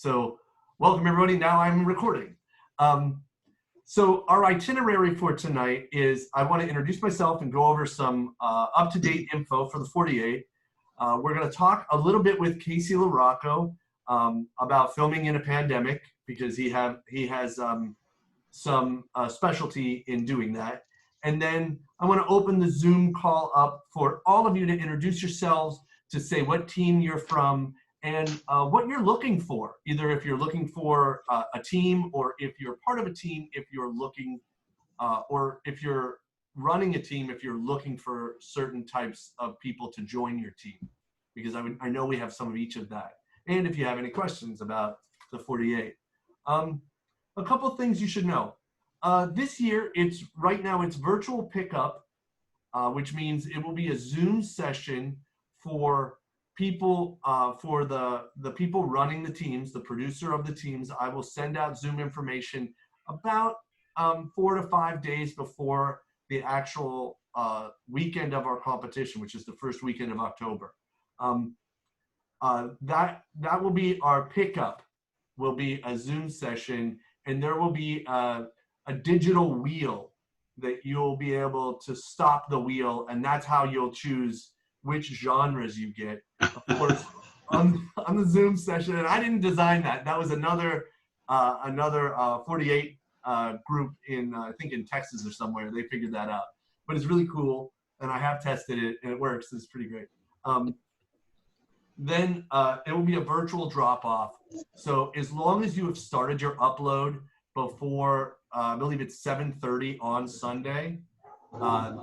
So welcome everybody. Now I'm recording. So our itinerary for tonight is I want to introduce myself and go over some up-to-date info for the 48. We're going to talk a little bit with Casey LaRocco about filming in a pandemic because he has some specialty in doing that. And then I want to open the Zoom call up for all of you to introduce yourselves, to say what team you're from, and what you're looking for, either if you're looking for a team or if you're part of a team, if you're looking, or if you're running a team, if you're looking for certain types of people to join your team, because I know we have some of each of that. And if you have any questions about the 48. A couple of things you should know. This year, right now it's virtual pickup, which means it will be a Zoom session for people, for the people running the teams, the producer of the teams. I will send out Zoom information about 4 to 5 days before the actual weekend of our competition, which is the first weekend of October. That will be our pickup, will be a Zoom session, and there will be a digital wheel that you'll be able to stop the wheel, and that's how you'll choose which genres you get. Of course, on the Zoom session, and I didn't design that. That was another 48 group in I think in Texas or somewhere. They figured that out, but it's really cool, and I have tested it, and it works. It's pretty great. Then it will be a virtual drop-off. So as long as you have started your upload before, I believe it's 7:30 on Sunday,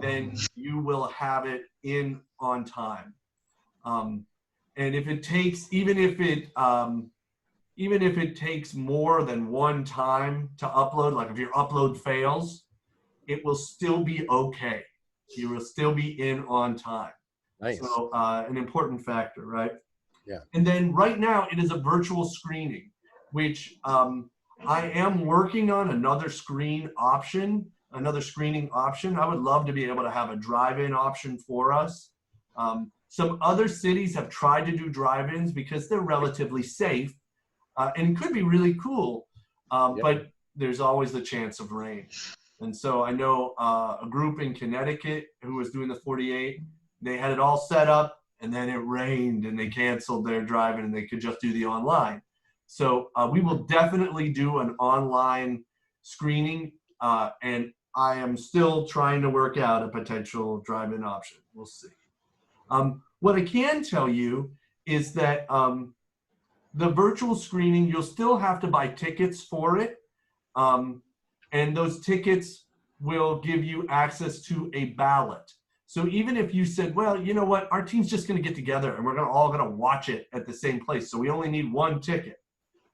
then you will have it in on time. And if it takes, even if it takes more than one time to upload, like if your upload fails, it will still be okay. You will still be in on time. Nice. So an important factor, right? Yeah. And then right now it is a virtual screening, which I am working on another screening option. I would love to be able to have a drive-in option for us. Some other cities have tried to do drive-ins because they're relatively safe and could be really cool, but there's always the chance of rain. And so I know a group in Connecticut who was doing the 48, they had it all set up, and then it rained and they canceled their drive-in and they could just do the online. So we will definitely do an online screening, and I am still trying to work out a potential drive-in option. We'll see. What I can tell you is that the virtual screening, you'll still have to buy tickets for it. And those tickets will give you access to a ballot. So even if you said, well, you know what, our team's just gonna get together and we're all gonna watch it at the same place, so we only need one ticket.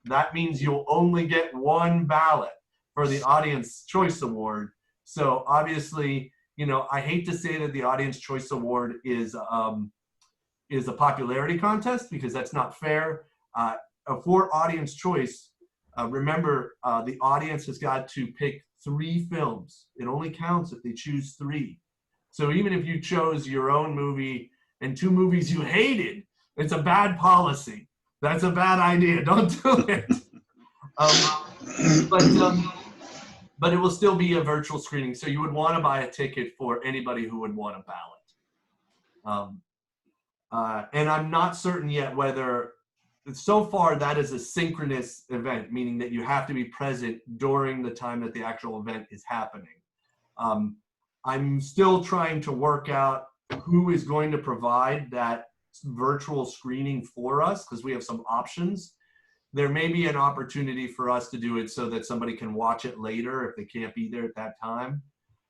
That means you'll only get one ballot for the Audience Choice Award. So obviously, you know, I hate to say that the Audience Choice Award is a popularity contest, because that's not fair. For Audience Choice, remember, the audience has got to pick 3 films. It only counts if they choose 3. So even if you chose your own movie and 2 movies you hated, it's a bad policy. That's a bad idea. Don't do it. But it will still be a virtual screening. So you would want to buy a ticket for anybody who would want a ballot. And I'm not certain yet whether, so far that is a synchronous event, meaning that you have to be present during the time that the actual event is happening. I'm still trying to work out who is going to provide that virtual screening for us, because we have some options. There may be an opportunity for us to do it so that somebody can watch it later if they can't be there at that time.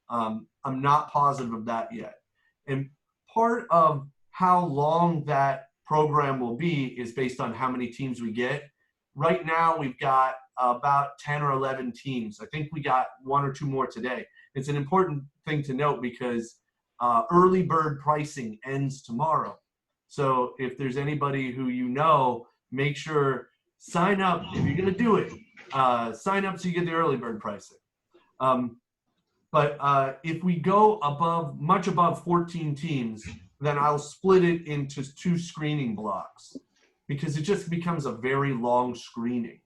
I'm not positive of that yet. And part of how long that program will be is based on how many teams we get. Right now, we've got about 10 or 11 teams. I think we got 1 or 2 more today. It's an important thing to note because early bird pricing ends tomorrow. So if there's anybody who you know, make sure, sign up. If you're gonna do it, sign up so you get the early bird pricing. But if we go much above 14 teams, then I'll split it into 2 screening blocks. because it just becomes a very long screening.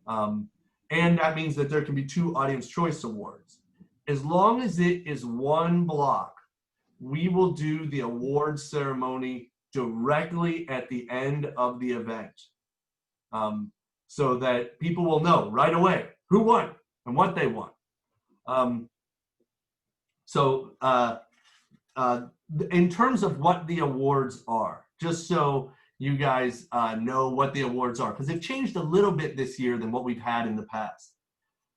And that means that there can be 2 Audience Choice Awards. As long as it is one block, we will do the awards ceremony directly at the end of the event, so that people will know right away who won and what they won. In terms of what the awards are, just so you guys know what the awards are, because they've changed a little bit this year than what we've had in the past.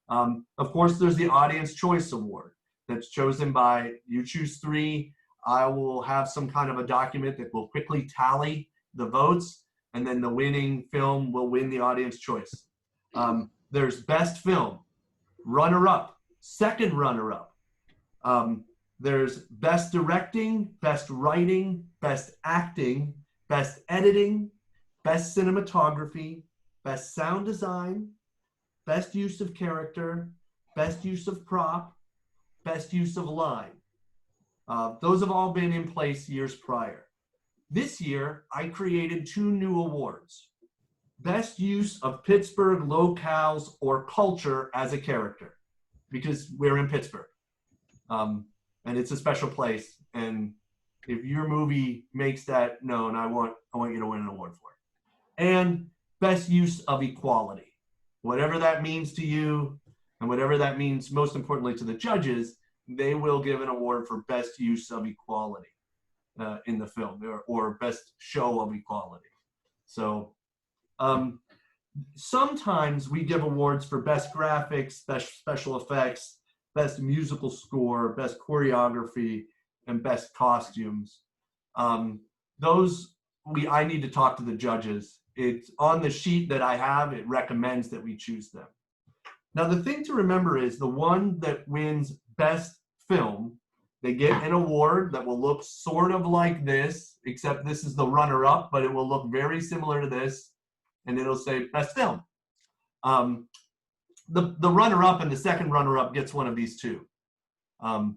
Of course, there's the Audience Choice Award that's chosen by, you choose 3. I will have some kind of a document that will quickly tally the votes, and then the winning film will win the Audience Choice. There's Best Film, runner-up, second runner-up. There's Best Directing, Best Writing, Best Acting, Best Editing, Best Cinematography, Best Sound Design, Best Use of Character, Best Use of Prop, Best Use of Line. Those have all been in place years prior. This year, I created 2 new awards. Best Use of Pittsburgh Locales or Culture as a Character, because we're in Pittsburgh. And it's a special place. And if your movie makes that known, I want you to win an award for it. And Best Use of Equality. Whatever that means to you, and whatever that means most importantly to the judges, they will give an award for Best Use of Equality in the film, or Best Show of Equality. So sometimes we give awards for Best Graphics, Best Special Effects, Best Musical Score, Best Choreography, and Best Costumes. I need to talk to the judges. It's on the sheet that I have, it recommends that we choose them. Now, the thing to remember is the one that wins Best Film, they get an award that will look sort of like this, except this is the runner-up, but it will look very similar to this, and it'll say Best Film. The runner-up and the second runner-up gets one of these 2. The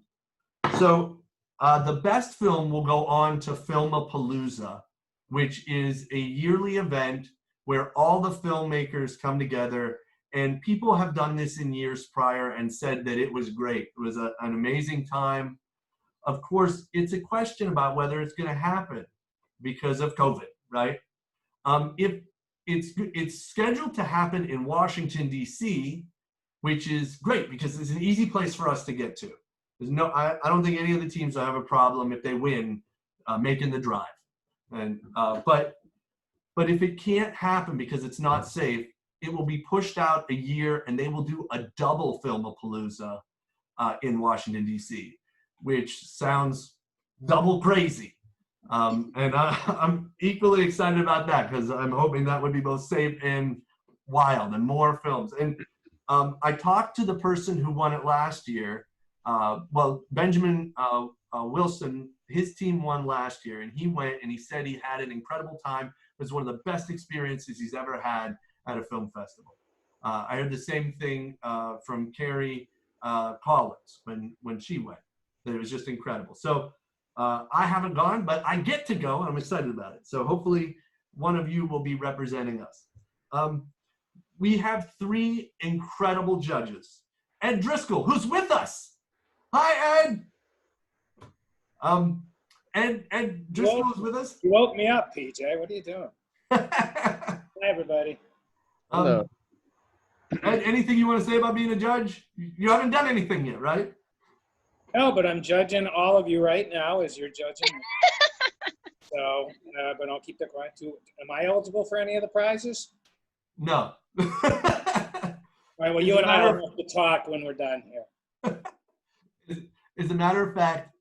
Best Film will go on to Filmapalooza, which is a yearly event where all the filmmakers come together, and people have done this in years prior and said that it was great. It was an amazing time. Of course, it's a question about whether it's going to happen because of COVID, right? If it's scheduled to happen in Washington, D.C., which is great because it's an easy place for us to get to. I don't think any of the teams will have a problem if they win making the drive. And but if it can't happen because it's not safe, it will be pushed out a year, and they will do a double Filmapalooza in Washington, D.C., which sounds double crazy. And I'm equally excited about that because I'm hoping that would be both safe and wild and more films. And I talked to the person who won it last year. Benjamin Wilson, his team won last year, and he went and he said he had an incredible time. It was one of the best experiences he's ever had at a film festival. I heard the same thing from Carrie Collins when she went. That it was just incredible. So I haven't gone, but I get to go, and I'm excited about it. So hopefully one of you will be representing us. We have 3 incredible judges. Ed Driscoll, who's with us. Hi, Ed. Ed Driscoll is with us. You woke me up, PJ. What are you doing? Hi, everybody. Ed, anything you want to say about being a judge? You haven't done anything yet, right? No, but I'm judging all of you right now as you're judging. So, but I'll keep that quiet too. Am I eligible for any of the prizes? No. All right, well, you and I will have to talk when we're done here. As a matter of fact,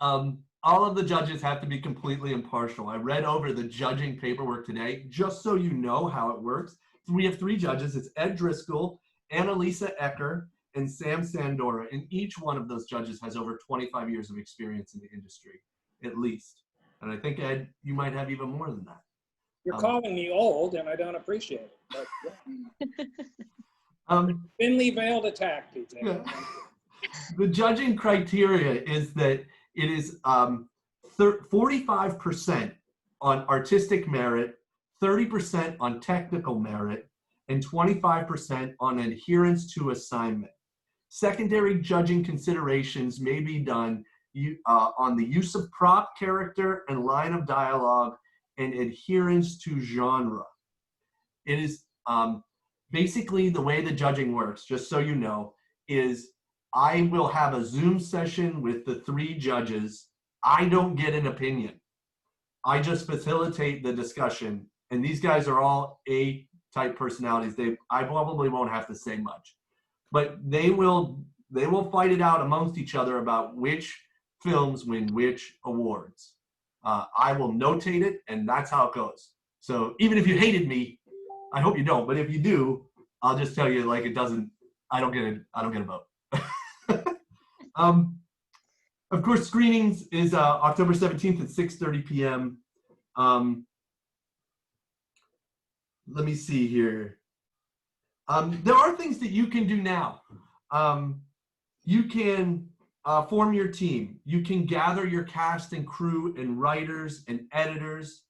all of the judges have to be completely impartial. I read over the judging paperwork today, just so you know how it works. We have 3 judges. It's Ed Driscoll, Annalisa Ecker, and Sam Sandora. And each one of those judges has over 25 years of experience in the industry, at least. And I think, Ed, you might have even more than that. You're calling me old, and I don't appreciate it. But, yeah. Thinly veiled attack, PJ. Yeah. The judging criteria is that it is 45% on artistic merit 30% on technical merit, and 25% on adherence to assignment. Secondary judging considerations may be done on the use of prop, character, and line of dialogue, and adherence to genre. It is basically the way the judging works, just so you know, is I will have a Zoom session with the 3 judges. I don't get an opinion. I just facilitate the discussion. And these guys are all A-type personalities. I probably won't have to say much. But they will fight it out amongst each other about which films win which awards. I will notate it, and that's how it goes. So even if you hated me, I hope you don't, but if you do, I'll just tell you, like, I don't get a vote. Of course, screenings is October 17th at 6:30 p.m. Let me see here. There are things that you can do now. You can form your team. You can gather your cast and crew and writers and editors.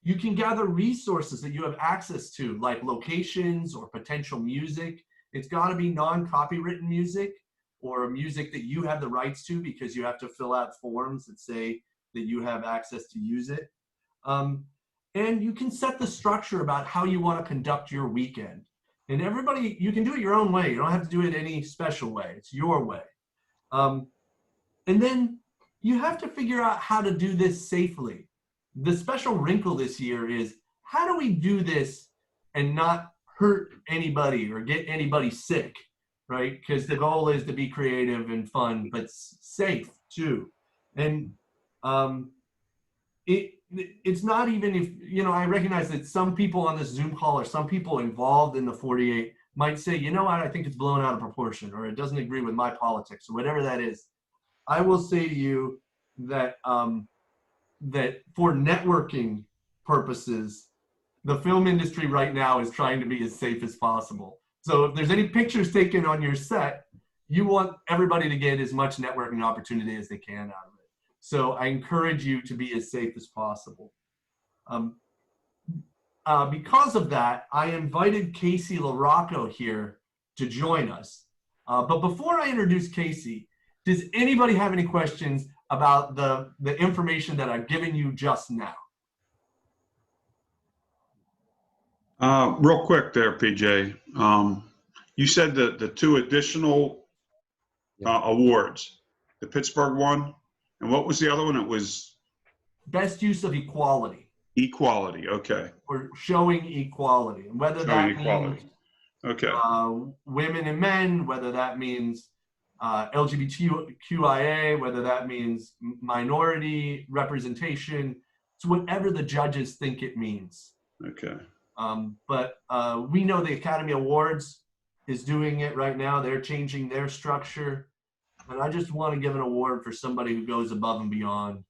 You can gather resources that you have access to, like locations or potential music. It's got to be non-copywritten music or music that you have the rights to, because you have to fill out forms that say that you have access to use it. And you can set the structure about how you want to conduct your weekend. And everybody, you can do it your own way. You don't have to do it any special way. It's your way. And then you have to figure out how to do this safely. The special wrinkle this year is, how do we do this and not hurt anybody or get anybody sick, right? Because the goal is to be creative and fun, but safe too. And it's not even if, I recognize that some people on this Zoom call or some people involved in the 48 might say, you know what, I think it's blown out of proportion, or it doesn't agree with my politics, or whatever that is. I will say to you that that for networking purposes, the film industry right now is trying to be as safe as possible. So if there's any pictures taken on your set, you want everybody to get as much networking opportunity as they can out of it. So I encourage you to be as safe as possible. Because of that, I invited Casey LaRocco here to join us. But before I introduce Casey, does anybody have any questions about the information that I've given you just now? Real quick there, PJ. You said the 2 additional awards, the Pittsburgh one, and what was the other one? It was best use of equality. Equality, okay. Or showing equality, and whether that means okay. Women and men, whether that means LGBTQIA, whether that means minority representation. It's whatever the judges think it means. Okay. But we know the Academy Awards is doing it right now. They're changing their structure. And I just want to give an award for somebody who goes above and beyond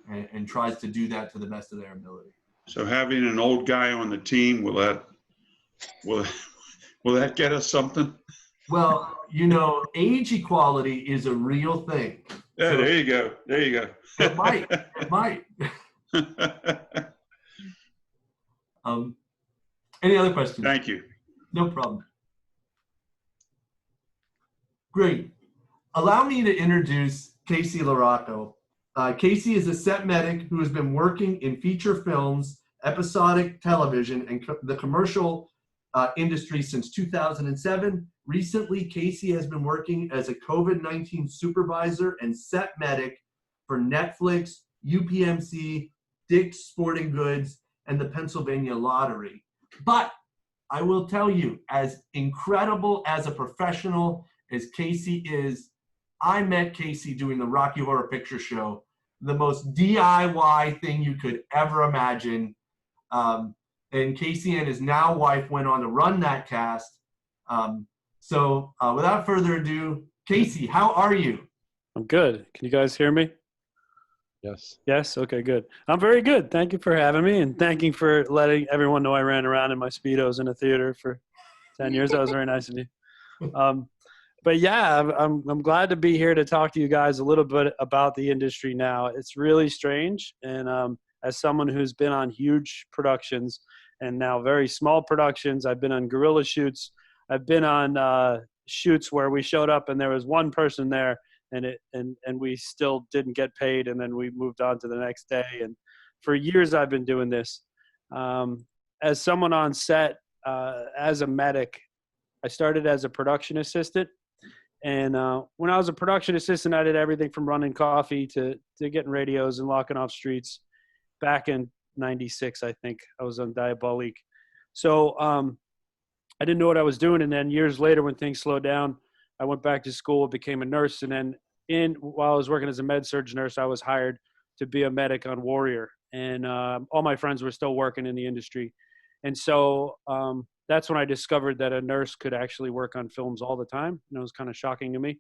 and tries to do that to the best of their ability. So having an old guy on the team, will that get us something? Well, age equality is a real thing. Yeah, so there you go. There you go. It might. It might. Any other questions? Thank you. No problem. Great. Allow me to introduce Casey LaRocco. Casey is a set medic who has been working in feature films, episodic television, and the commercial industry since 2007. Recently, Casey has been working as a COVID-19 supervisor and set medic for Netflix, UPMC, Dick's Sporting Goods, and the Pennsylvania Lottery. But I will tell you, as incredible as a professional as Casey is, I met Casey doing the Rocky Horror Picture Show, the most DIY thing you could ever imagine. And Casey and his now wife went on to run that cast. So without further ado, Casey, how are you? I'm good. Can you guys hear me? Yes. Yes? Okay, good. I'm very good. Thank you for having me, and thank you for letting everyone know I ran around in my Speedos in a theater for 10 years. That was very nice of you. But yeah, I'm glad to be here to talk to you guys a little bit about the industry now. It's really strange, and as someone who's been on huge productions and now very small productions. I've been on guerrilla shoots. I've been on shoots where we showed up and there was one person there and we still didn't get paid, and then we moved on to the next day. And for years I've been doing this. As someone on set, as a medic, I started as a production assistant. And when I was a production assistant, I did everything from running coffee to getting radios and locking off streets. Back in '96, I think I was on Diabolique. So I didn't know what I was doing. And then years later, when things slowed down, I went back to school, became a nurse. And then while I was working as a med-surg nurse, I was hired to be a medic on Warrior. And all my friends were still working in the industry. And so that's when I discovered that a nurse could actually work on films all the time. And it was kind of shocking to me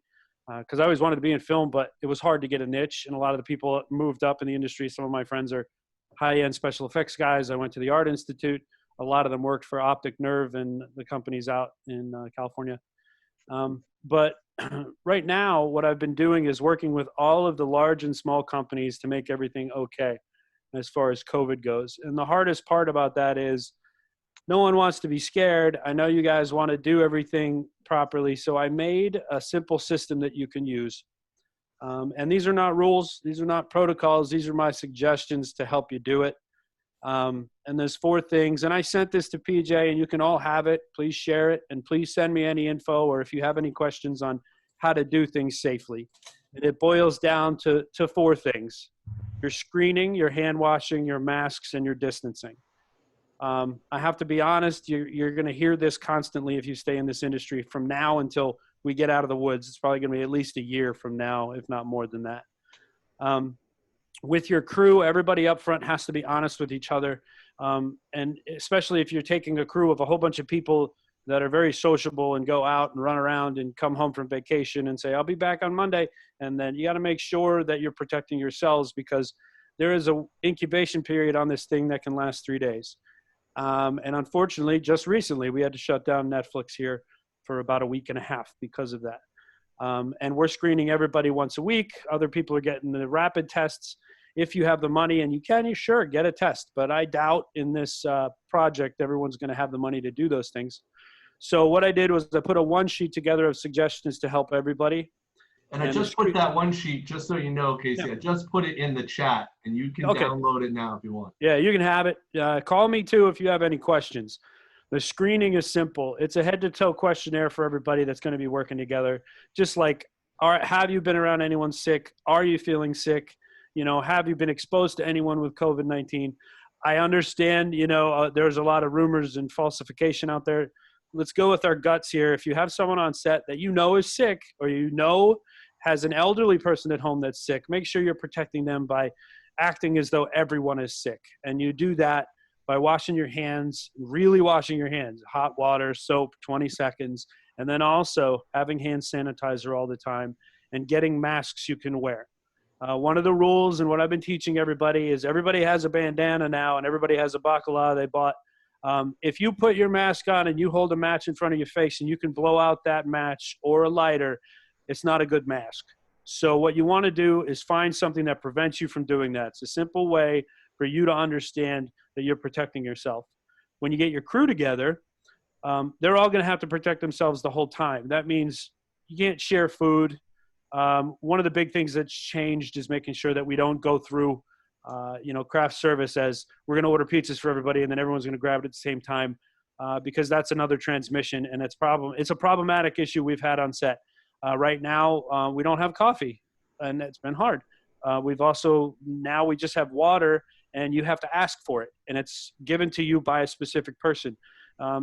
because I always wanted to be in film, but it was hard to get a niche. And a lot of the people moved up in the industry. Some of my friends are high-end special effects guys. I went to the Art Institute. A lot of them worked for Optic Nerve and the companies out in California. But right now, what I've been doing is working with all of the large and small companies to make everything okay as far as COVID goes. And the hardest part about that is no one wants to be scared. I know you guys want to do everything properly. So I made a simple system that you can use. And these are not rules. These are not protocols. These are my suggestions to help you do it. And there's 4 things. And I sent this to PJ, and you can all have it. Please share it. And please send me any info or if you have any questions on how to do things safely. And it boils down to 4 things: your screening, your hand washing, your masks, and your distancing. I have to be honest, you're going to hear this constantly if you stay in this industry from now until we get out of the woods. It's probably going to be at least a year from now, if not more than that. With your crew, everybody up front has to be honest with each other. And especially if you're taking a crew of a whole bunch of people that are very sociable and go out and run around and come home from vacation and say, I'll be back on Monday. And then you got to make sure that you're protecting yourselves, because there is a incubation period on this thing that can last 3 days. And unfortunately, just recently, we had to shut down Netflix here for about a week and a half because of that. And we're screening everybody once a week. Other people are getting the rapid tests. If you have the money and you can, you sure get a test. But I doubt in this project everyone's going to have the money to do those things. So what I did was I put a 1-sheet together of suggestions to help everybody. And I just put that 1 sheet, just so you know, Casey, I just put it in the chat, and you can download it now if you want. Yeah, you can have it. Call me too if you have any questions. The screening is simple. It's a head-to-toe questionnaire for everybody that's going to be working together. Just like, have you been around anyone sick? Are you feeling sick? Have you been exposed to anyone with COVID-19? I understand, there's a lot of rumors and falsification out there. Let's go with our guts here. If you have someone on set that is sick, or has an elderly person at home that's sick, make sure you're protecting them by acting as though everyone is sick. And you do that by washing your hands, really washing your hands, hot water, soap, 20 seconds, and then also having hand sanitizer all the time and getting masks you can wear. One of the rules, and what I've been teaching everybody, is everybody has a bandana now and everybody has a bacala they bought. If you put your mask on and you hold a match in front of your face and you can blow out that match or a lighter, it's not a good mask. So what you want to do is find something that prevents you from doing that. It's a simple way for you to understand that you're protecting yourself. When you get your crew together, they're all going to have to protect themselves the whole time. That means you can't share food. One of the big things that's changed is making sure that we don't go through, craft service as we're going to order pizzas for everybody and then everyone's going to grab it at the same time, because that's another transmission, and it's a problematic issue we've had on set. Right now, we don't have coffee, and it's been hard. We just have water, and you have to ask for it, and it's given to you by a specific person.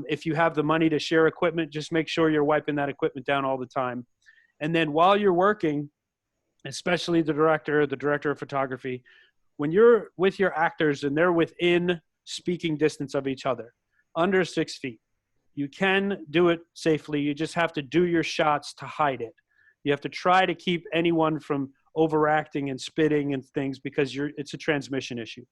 If you have the money to share equipment, just make sure you're wiping that equipment down all the time. And then while you're working, especially the director of photography, when you're with your actors and they're within speaking distance of each other, under 6 feet, you can do it safely. You just have to do your shots to hide it. You have to try to keep anyone from overacting and spitting and things, because it's a transmission issue.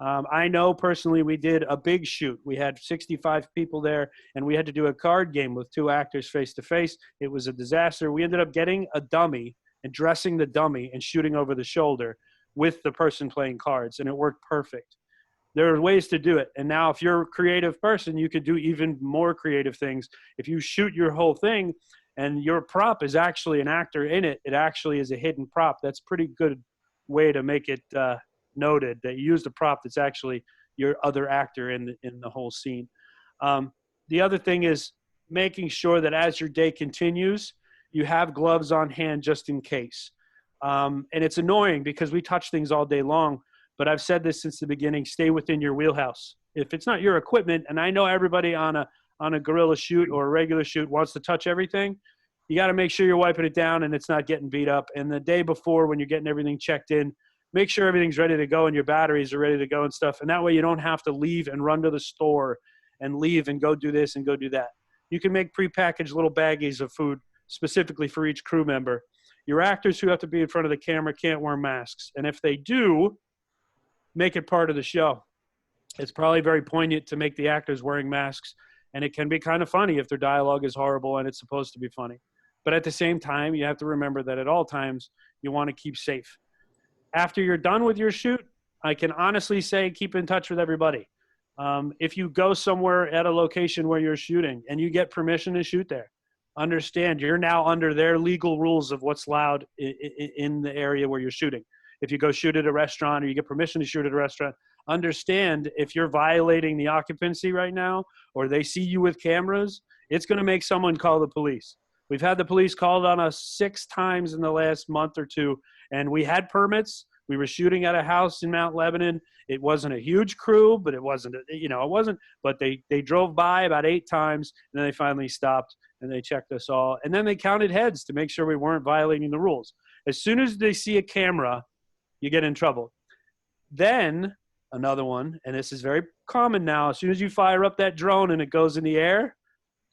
I know personally we did a big shoot. We had 65 people there, and we had to do a card game with 2 actors face to face. It was a disaster. We ended up getting a dummy and dressing the dummy and shooting over the shoulder, with the person playing cards, and it worked perfect. There are ways to do it. And now if you're a creative person, you could do even more creative things. If you shoot your whole thing and your prop is actually an actor in it, it actually is a hidden prop. That's a pretty good way to make it noted that you used a prop that's actually your other actor in the whole scene. The other thing is making sure that as your day continues, you have gloves on hand just in case. And it's annoying because we touch things all day long, but I've said this since the beginning, stay within your wheelhouse. If it's not your equipment, and I know everybody on a guerrilla shoot or a regular shoot wants to touch everything, you got to make sure you're wiping it down and it's not getting beat up. And the day before, when you're getting everything checked in, make sure everything's ready to go and your batteries are ready to go and stuff. And that way you don't have to leave and run to the store and leave and go do this and go do that. You can make prepackaged little baggies of food specifically for each crew member. Your actors who have to be in front of the camera can't wear masks. And if they do, make it part of the show. It's probably very poignant to make the actors wearing masks. And it can be kind of funny if their dialogue is horrible and it's supposed to be funny. But at the same time, you have to remember that at all times, you want to keep safe. After you're done with your shoot, I can honestly say keep in touch with everybody. If you go somewhere at a location where you're shooting and you get permission to shoot there, understand you're now under their legal rules of what's allowed in the area where you're shooting. If you go shoot at a restaurant or you get permission to shoot at a restaurant, understand if you're violating the occupancy right now or they see you with cameras, it's going to make someone call the police. We've had the police called on us 6 times in the last month or two, and we had permits. We were shooting at a house in Mount Lebanon. It wasn't a huge crew, but it wasn't, but they drove by about 8 times, and then they finally stopped, and they checked us all. And then they counted heads to make sure we weren't violating the rules. As soon as they see a camera, you get in trouble. Then another one, and this is very common now, as soon as you fire up that drone and it goes in the air,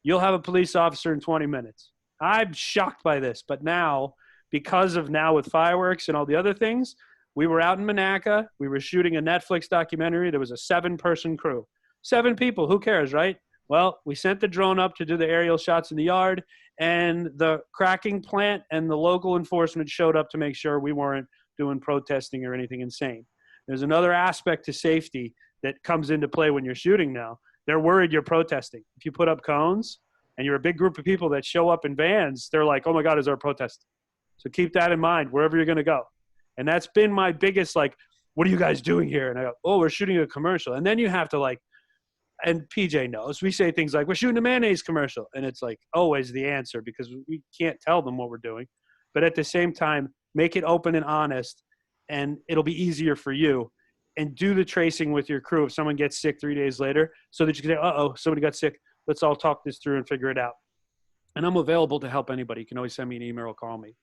you'll have a police officer in 20 minutes. I'm shocked by this, but now, because of now with fireworks and all the other things, we were out in Monaca. We were shooting a Netflix documentary. There was a 7-person crew. 7 people, who cares, right? Well, we sent the drone up to do the aerial shots in the yard, and the cracking plant and the local enforcement showed up to make sure we weren't doing protesting or anything insane. There's another aspect to safety that comes into play when you're shooting now. They're worried you're protesting. If you put up cones and you're a big group of people that show up in vans, they're like, oh my God, is there a protest? So keep that in mind wherever you're going to go. And that's been my biggest, what are you guys doing here? And I go, oh, we're shooting a commercial. And then you have to and PJ knows, we say things like, we're shooting a mayonnaise commercial. And it's always the answer because we can't tell them what we're doing. But at the same time, make it open and honest, and it'll be easier for you. And do the tracing with your crew if someone gets sick 3 days later so that you can say, uh-oh, somebody got sick. Let's all talk this through and figure it out. And I'm available to help anybody. You can always send me an email or call me.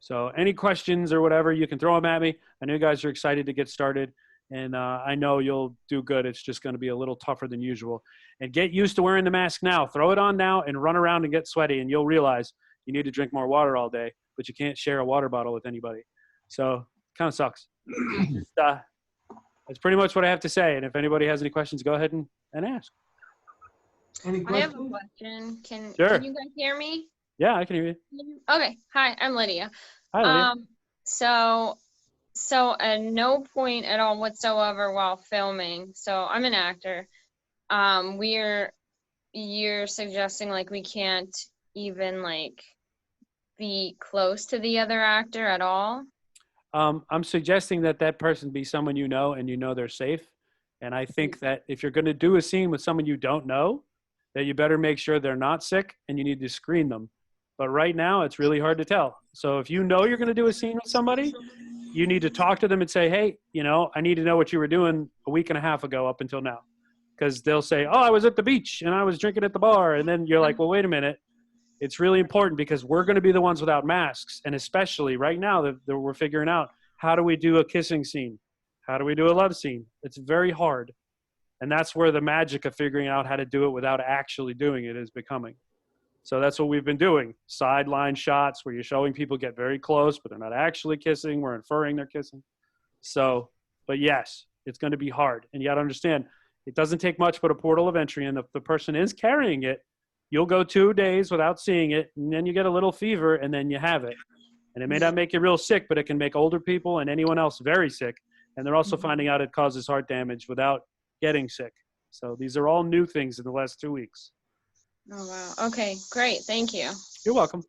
So any questions or whatever, you can throw them at me. I know you guys are excited to get started, and I know you'll do good. It's just going to be a little tougher than usual. And get used to wearing the mask now. Throw it on now and run around and get sweaty, and you'll realize you need to drink more water all day, but you can't share a water bottle with anybody. So kind of sucks. That's pretty much what I have to say. And if anybody has any questions, go ahead and ask. Any I have a questions? question. Sure. Can you guys hear me? Yeah, I can hear you. Okay. Hi, I'm Lydia. Hi, Lydia. So at no point at all whatsoever while filming, so I'm an actor, you're suggesting we can't even be close to the other actor at all? I'm suggesting that person be someone you know and you know they're safe. And I think that if you're going to do a scene with someone you don't know, that you better make sure they're not sick and you need to screen them. But right now, it's really hard to tell. So if you know you're going to do a scene with somebody, you need to talk to them and say, hey, I need to know what you were doing a week and a half ago up until now. Because they'll say, oh, I was at the beach and I was drinking at the bar. And then you're like, well, wait a minute. It's really important because we're going to be the ones without masks. And especially right now that we're figuring out, how do we do a kissing scene? How do we do a love scene? It's very hard. And that's where the magic of figuring out how to do it without actually doing it is becoming. So that's what we've been doing. Sideline shots where you're showing people get very close, but they're not actually kissing. We're inferring they're kissing. So, but yes, it's going to be hard. And you got to understand, it doesn't take much but a portal of entry. And if the person is carrying it, you'll go 2 days without seeing it. And then you get a little fever and then you have it. And it may not make you real sick, but it can make older people and anyone else very sick. And they're also finding out it causes heart damage without getting sick. So these are all new things in the last 2 weeks. Oh, wow. Okay, great. Thank you. You're welcome.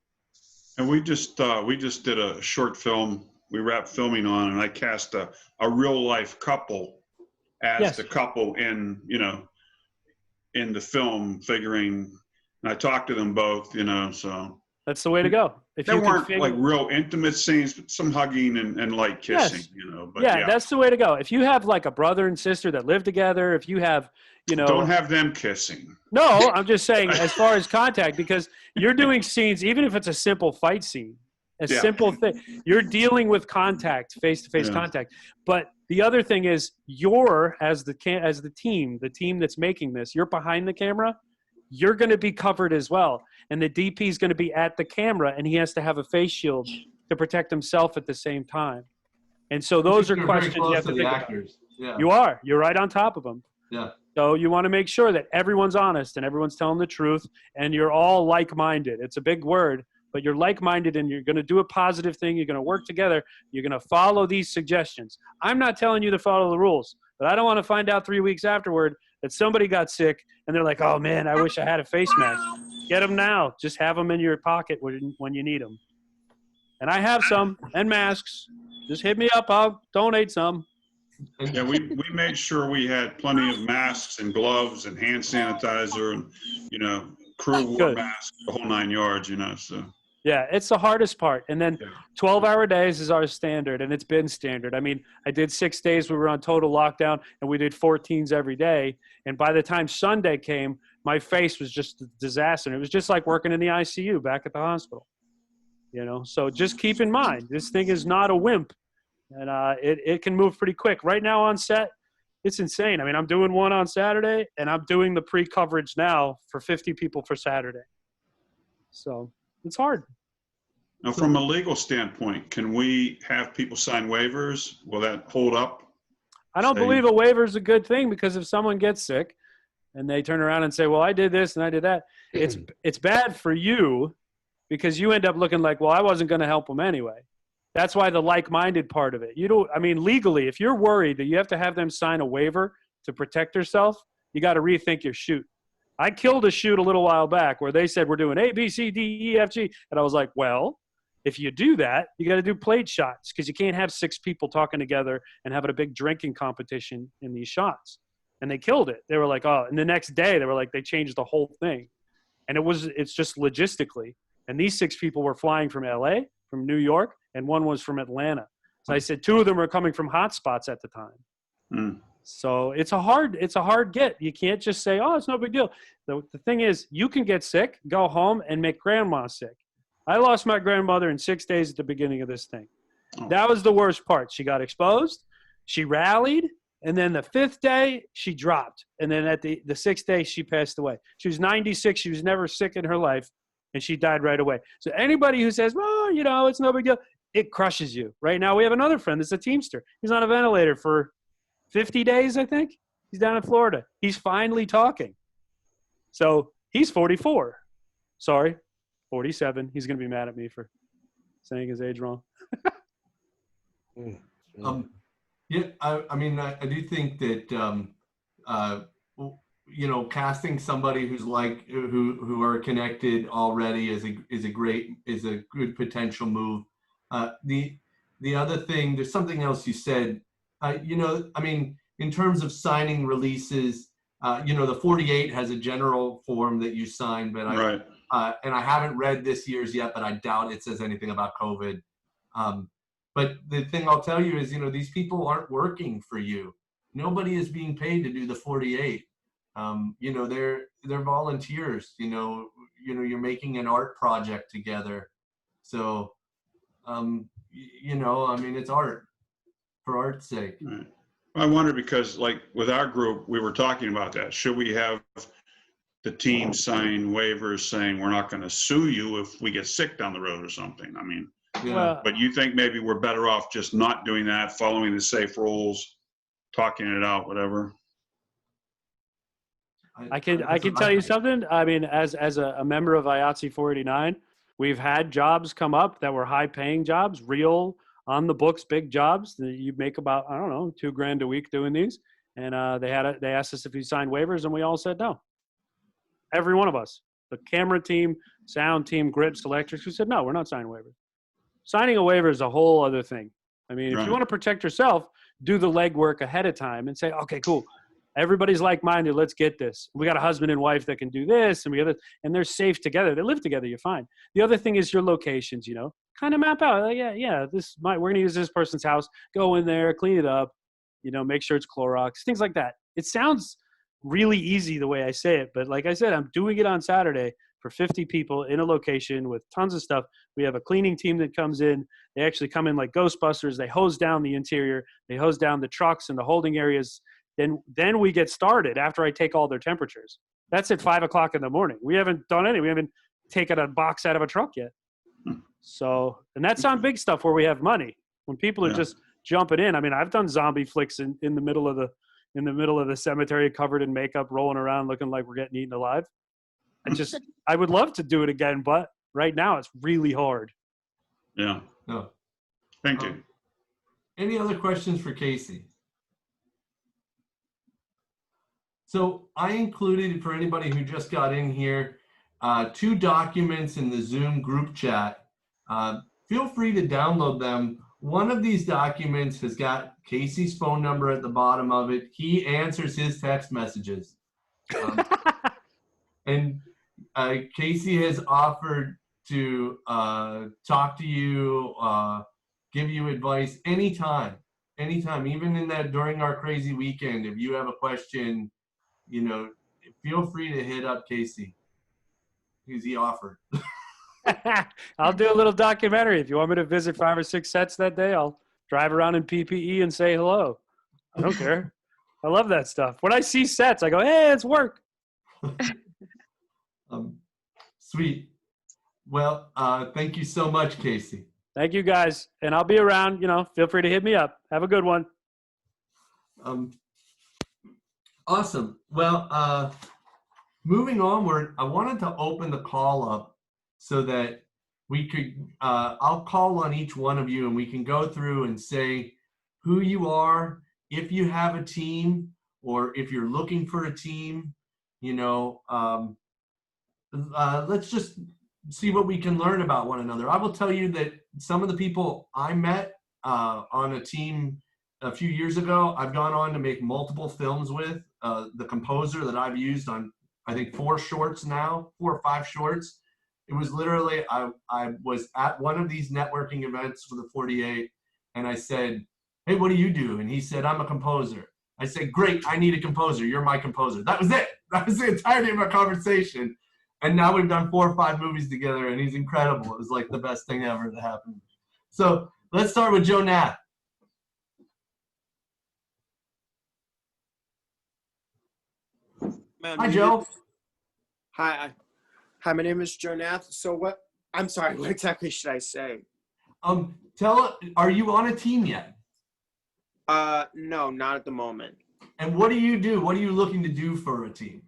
And we just did a short film. We wrapped filming on, and I cast a real life couple as Yes. the couple in the film, figuring. And I talked to them both, so That's the way to go. If there you can weren't figure, like real intimate scenes, but some hugging and light kissing, Yes. But yeah, that's the way to go. If you have like a brother and sister that live together, if you have, don't have them kissing. No, I'm just saying as far as contact, because you're doing scenes, even if it's a simple fight scene, Yeah. simple thing, you're dealing with contact, face-to-face Yeah. contact. But the other thing is you're, as the team that's making this, you're behind the camera, you're going to be covered as well. And the DP is going to be at the camera, and he has to have a face shield to protect himself at the same time. And so those are You're questions very close you have to the think about. actors. Yeah. You're right on top of them. Yeah. So you want to make sure that everyone's honest and everyone's telling the truth and you're all like-minded. It's a big word, but you're like-minded and you're going to do a positive thing. You're going to work together. You're going to follow these suggestions. I'm not telling you to follow the rules, but I don't want to find out 3 weeks afterward that somebody got sick and they're like, oh man, I wish I had a face mask. Get them now. Just have them in your pocket when you need them. And I have some and masks. Just hit me up. I'll donate some. Yeah, we made sure we had plenty of masks and gloves and hand sanitizer and, crew wore Good. masks, the whole 9 yards, so. Yeah, it's the hardest part. And then Yeah. 12-hour days is our standard, and it's been standard. I mean, I did 6 days. We were on total lockdown, and we did 14s every day. And by the time Sunday came, my face was just a disaster. It was just like working in the ICU back at the hospital. So just keep in mind, this thing is not a wimp, and it can move pretty quick. Right now on set, it's insane. I mean, I'm doing one on Saturday, and I'm doing the pre-coverage now for 50 people for Saturday. So it's hard. Now, from a legal standpoint, can we have people sign waivers? Will that hold up? I don't believe a waiver is a good thing, because if someone gets sick and they turn around and say, well, I did this and I did that, it's bad for you, because you end up looking like, well, I wasn't going to help them anyway. That's why the like-minded part of it. Legally, if you're worried that you have to have them sign a waiver to protect yourself, you got to rethink your shoot. I killed a shoot a little while back where they said we're doing A, B, C, D, E, F, G. And I was like, well, if you do that, you got to do plate shots, because you can't have 6 people talking together and having a big drinking competition in these shots. And they killed it. They were like, oh, and the next day they were like, they changed the whole thing. And it's just logistically. And these 6 people were flying from LA, from New York, and one was from Atlanta. So I said 2 of them are coming from hot spots at the time. Mm. So it's a hard get. You can't just say, oh, it's no big deal. The thing is, you can get sick, go home, and make grandma sick. I lost my grandmother in 6 days at the beginning of this thing. Oh. That was the worst part. She got exposed, she rallied, and then the 5th day, she dropped. And then at the 6th day, she passed away. She was 96. She was never sick in her life, and she died right away. So anybody who says, well, it's no big deal, it crushes you. Right now, we have another friend that's a Teamster. He's on a ventilator for 50 days, I think. He's down in Florida. He's finally talking. So he's 44. Sorry, 47. He's going to be mad at me for saying his age wrong. Yeah, I mean, I do think that, casting somebody who's who are connected already is a good potential move. The other thing, there's something else you said, in terms of signing releases, the 48 has a general form that you sign, but Right. And I haven't read this year's yet, but I doubt it says anything about COVID. But the thing I'll tell you is, these people aren't working for you. Nobody is being paid to do the 48. They're volunteers. You're making an art project together. So, it's art for art's sake. Right. I wonder, because like with our group, we were talking about that. Should we have the team sign waivers saying we're not going to sue you if we get sick down the road or something? I mean, Yeah. Well, but you think maybe we're better off just not doing that, following the safe rules, talking it out, whatever? I can tell you something. I mean, as a member of IATSE 489, we've had jobs come up that were high paying jobs, real on the books, big jobs that you make about, I don't know, $2,000 a week doing these. And they asked us if we signed waivers, and we all said no. Every one of us, the camera team, sound team, grips, electrics, we said, no, we're not signing waivers. Signing a waiver is a whole other thing. I mean, if Right. you want to protect yourself, do the legwork ahead of time and say, okay, cool. Everybody's like-minded. Let's get this. We got a husband and wife that can do this, and we got this, and they're safe together. They live together. You're fine. The other thing is your locations. Kind of map out. Like, yeah. We're gonna use this person's house. Go in there, clean it up. Make sure it's Clorox. Things like that. It sounds really easy the way I say it, but like I said, I'm doing it on Saturday for 50 people in a location with tons of stuff. We have a cleaning team that comes in. They actually come in like Ghostbusters. They hose down the interior. They hose down the trucks and the holding areas. Then we get started after I take all their temperatures. That's at 5 o'clock in the morning. We haven't done any. We haven't taken a box out of a truck yet. So, and that's on big stuff where we have money. When people are just jumping in. I mean, I've done zombie flicks in the middle of the cemetery, covered in makeup, rolling around, looking like we're getting eaten alive. I would love to do it again, but right now it's really hard. Yeah. No. Thank you. Any other questions for Casey? So I included, for anybody who just got in here, 2 documents in the Zoom group chat. Feel free to download them. One of these documents has got Casey's phone number at the bottom of it. He answers his text messages. And Casey has offered to talk to you, give you advice anytime, even during our crazy weekend. If you have a question, feel free to hit up Casey, because he offered. I'll do a little documentary. If you want me to visit 5 or 6 sets that day, I'll drive around in PPE and say hello. I don't care. I love that stuff. When I see sets, I go, hey, it's work. Sweet. Well, thank you so much, Casey. Thank you, guys. And I'll be around. Feel free to hit me up. Have a good one. Awesome. Well, moving onward, I wanted to open the call up so that we could, I'll call on each one of you and we can go through and say who you are, if you have a team, or if you're looking for a team. Let's just see what we can learn about one another. I will tell you that some of the people I met on a team a few years ago, I've gone on to make multiple films with. The composer that I've used on, I think, 4 or 5 shorts. It was literally, I was at one of these networking events for the 48, and I said, hey, what do you do? And he said, I'm a composer. I said, great, I need a composer. You're my composer. That was it. That was the entirety of our conversation. And now we've done 4 or 5 movies together, and he's incredible. It was like the best thing ever that happened. So let's start with Joe Knapp. Hi, Joe. Hi, my name is Joe Nath. So what exactly should I say? Are you on a team yet? No, not at the moment. And what do you do? What are you looking to do for a team?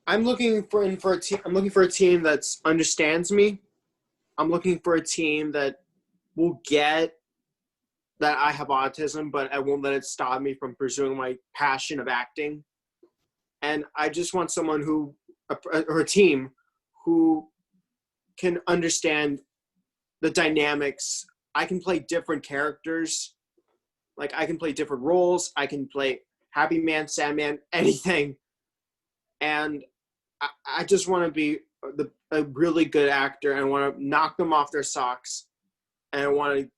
I'm looking for a team. I'm looking for a team that understands me. I'm looking for a team that will get that I have autism, but I won't let it stop me from pursuing my passion of acting. And I just want someone or a team who can understand the dynamics. I can play different characters. Like, I can play different roles. I can play Happy Man, Sandman, anything. And I just want to be a really good actor, and I want to knock them off their socks, and I want to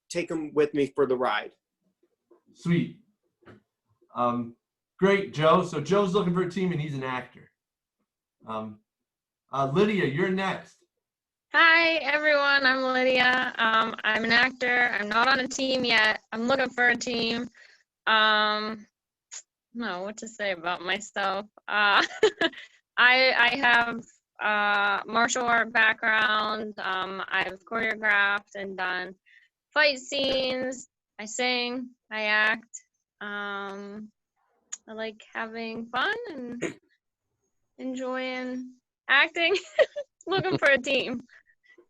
take them with me for the ride. Sweet. Great, Joe. So Joe's looking for a team, and he's an actor. Lydia, you're next. Hi, everyone. I'm Lydia. I'm an actor. I'm not on a team yet. I'm looking for a team. No, what to say about myself. I have martial art background. I've choreographed and done fight scenes. I sing. I act. I like having fun and enjoying acting. looking for a team.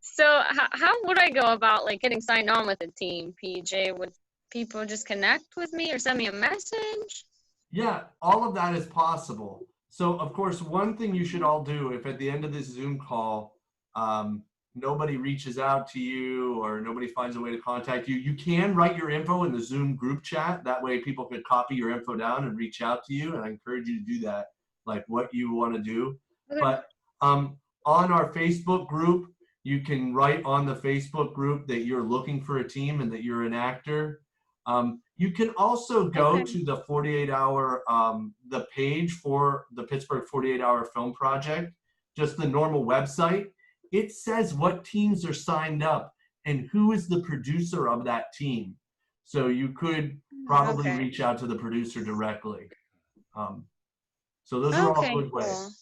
So how would I go about like getting signed on with a team, PJ? Would people just connect with me or send me a message? Yeah, all of that is possible. So, of course, one thing you should all do if at the end of this Zoom call, nobody reaches out to you or nobody finds a way to contact you, you can write your info in the Zoom group chat. That way people could copy your info down and reach out to you. And I encourage you to do that, like what you want to do. Okay. But on our Facebook group, you can write on the Facebook group that you're looking for a team and that you're an actor. You can also go to the 48-hour, the page for the Pittsburgh 48-hour film project, just the normal website. It says what teams are signed up and who is the producer of that team. So you could probably reach out to the producer directly. So those are all good ways.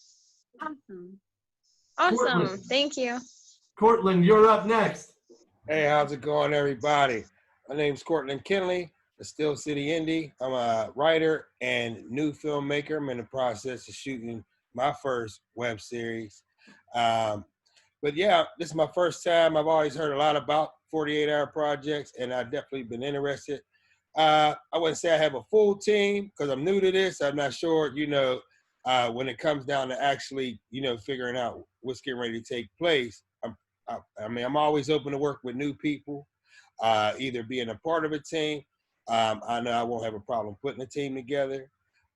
Awesome. Awesome. Cortland. Thank you. Cortland, you're up next. Hey, how's it going, everybody? My name's Cortland Kinley, a Steel City Indie. I'm a writer and new filmmaker. I'm in the process of shooting my first web series. But yeah, this is my first time. I've always heard a lot about 48-hour projects, and I've definitely been interested. I wouldn't say I have a full team because I'm new to this. I'm not sure, when it comes down to actually, figuring out what's getting ready to take place. I'm always open to work with new people, either being a part of a team. I know I won't have a problem putting a team together,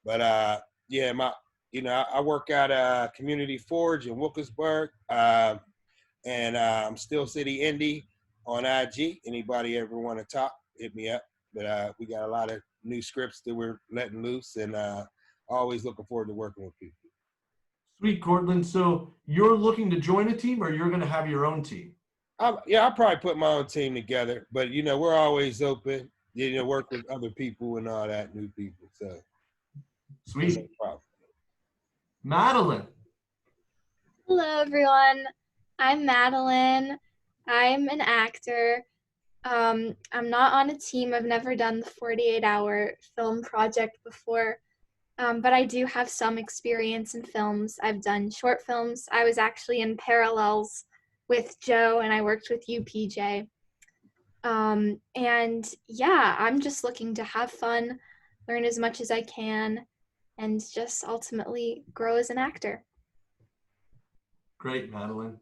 but yeah, I work at Community Forge in Wilkinsburg, and I'm Steel City Indie on IG. Anybody ever want to talk, hit me up. But we got a lot of new scripts that we're letting loose, and always looking forward to working with people. Sweet, Cortland. So you're looking to join a team or you're going to have your own team? Yeah, I'll probably put my own team together, but we're always open, work with other people and all that, new people. So Sweet. No problem. Madeline. Hello, everyone. I'm Madeline. I'm an actor. I'm not on a team. I've never done the 48-hour film project before, but I do have some experience in films. I've done short films. I was actually in Parallels with Joe, and I worked with you, PJ. And yeah, I'm just looking to have fun, learn as much as I can, and just ultimately grow as an actor. Great, Madeline.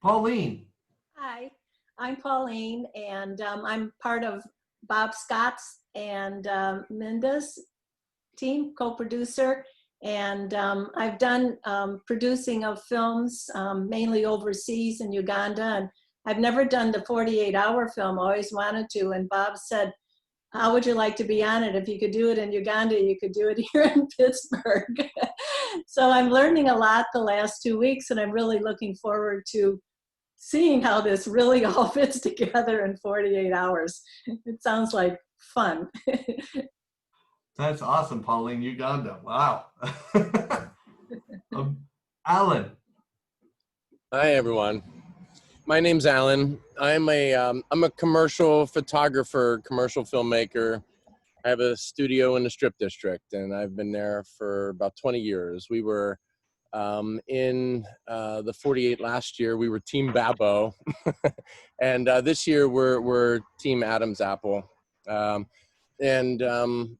Pauline. Hi, I'm Pauline, and I'm part of Bob Scott's and Minda's team, co-producer. And I've done producing of films, mainly overseas in Uganda. And I've never done the 48-hour film, always wanted to. And Bob said, how would you like to be on it? If you could do it in Uganda, you could do it here in Pittsburgh. So I'm learning a lot the last 2 weeks, and I'm really looking forward to seeing how this really all fits together in 48 hours. It sounds like fun. That's awesome, Pauline. Uganda. Wow. Alan. Hi, everyone. My name's Alan. I'm a commercial photographer, commercial filmmaker. I have a studio in the Strip District, and I've been there for about 20 years. We were in the 48 last year. We were Team Babbo, and this year we're Team Adam's Apple. And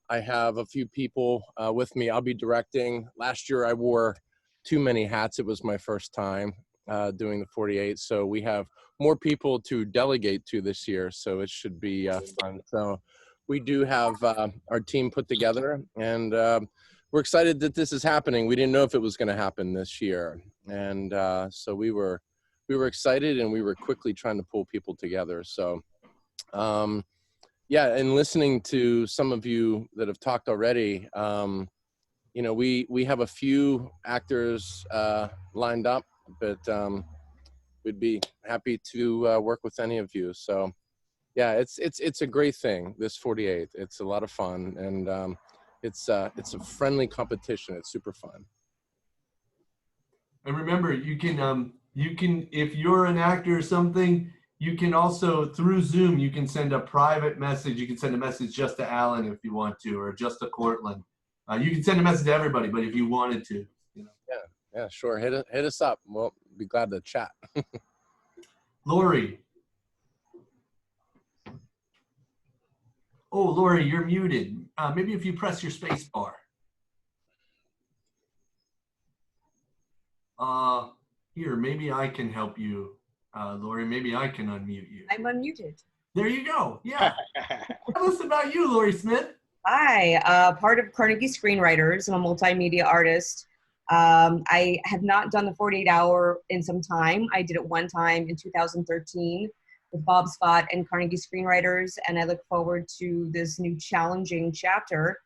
I have a few people with me. I'll be directing. Last year I wore too many hats. It was my first time doing the 48. So we have more people to delegate to this year. So it should be fun. So we do have our team put together, and we're excited that this is happening. We didn't know if it was going to happen this year. And so we were excited, and we were quickly trying to pull people together. So yeah, and listening to some of you that have talked already, we have a few actors lined up, but we'd be happy to work with any of you. So yeah, it's a great thing, this 48. It's a lot of fun, and it's a friendly competition. It's super fun. And remember, you can if you're an actor or something, you can also, through Zoom, you can send a private message. You can send a message just to Alan if you want to, or just to Cortland. You can send a message to everybody, but if you wanted to, Yeah, sure. Hit us up. We'll be glad to chat. Lori. Oh, Lori, you're muted. Maybe if you press your space bar. Here, maybe I can help you, Lori. Maybe I can unmute you. I'm unmuted. There you go. Yeah. Tell us about you, Lori Smith. Hi, part of Carnegie Screenwriters. I'm a multimedia artist. I have not done the 48-hour in some time. I did it one time in 2013 with Bob Scott and Carnegie Screenwriters, and I look forward to this new challenging chapter.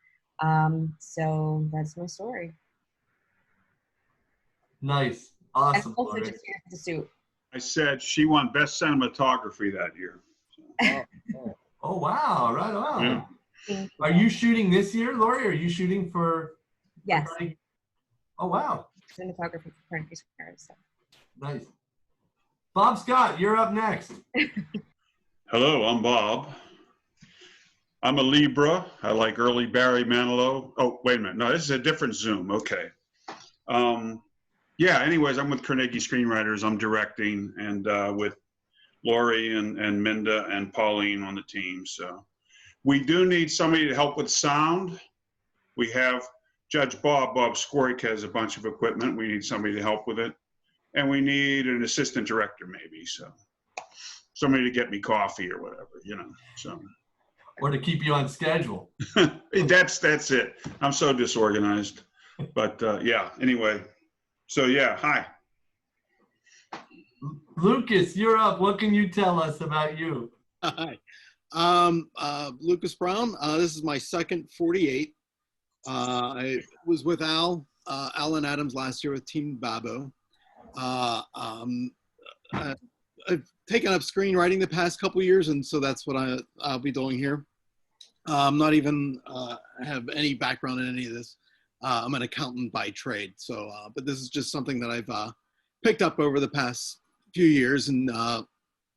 So that's my story. Nice. And Awesome, also Lori. just here for the suit. I said she won best cinematography that year. Oh, wow. Right on. Yeah. Thank Are you shooting this year, Lori? Or are you shooting for? Yes. Oh, wow. Cinematography for Carnegie Screenwriters. So. Nice. Bob Scott, you're up next. Hello, I'm Bob. I'm a Libra. I like early Barry Manilow. Oh, wait a minute. No, this is a different Zoom. Okay. Yeah, anyways, I'm with Carnegie Screenwriters. I'm directing, and with Lori and Minda and Pauline on the team. So we do need somebody to help with sound. We have Judge Bob Squark has a bunch of equipment. We need somebody to help with it. And we need an assistant director maybe. So somebody to get me coffee or whatever, you know, so. Or to keep you on schedule. That's it. I'm so disorganized, but yeah, anyway. So yeah, hi. Lucas, you're up. What can you tell us about you? Hi. Lucas Brown. This is my second 48. I was with Alan Adams last year with Team Babo. I've taken up screenwriting the past couple years, and so that's what I'll be doing here. I'm not even have any background in any of this. I'm an accountant by trade, so but this is just something that I've picked up over the past few years, and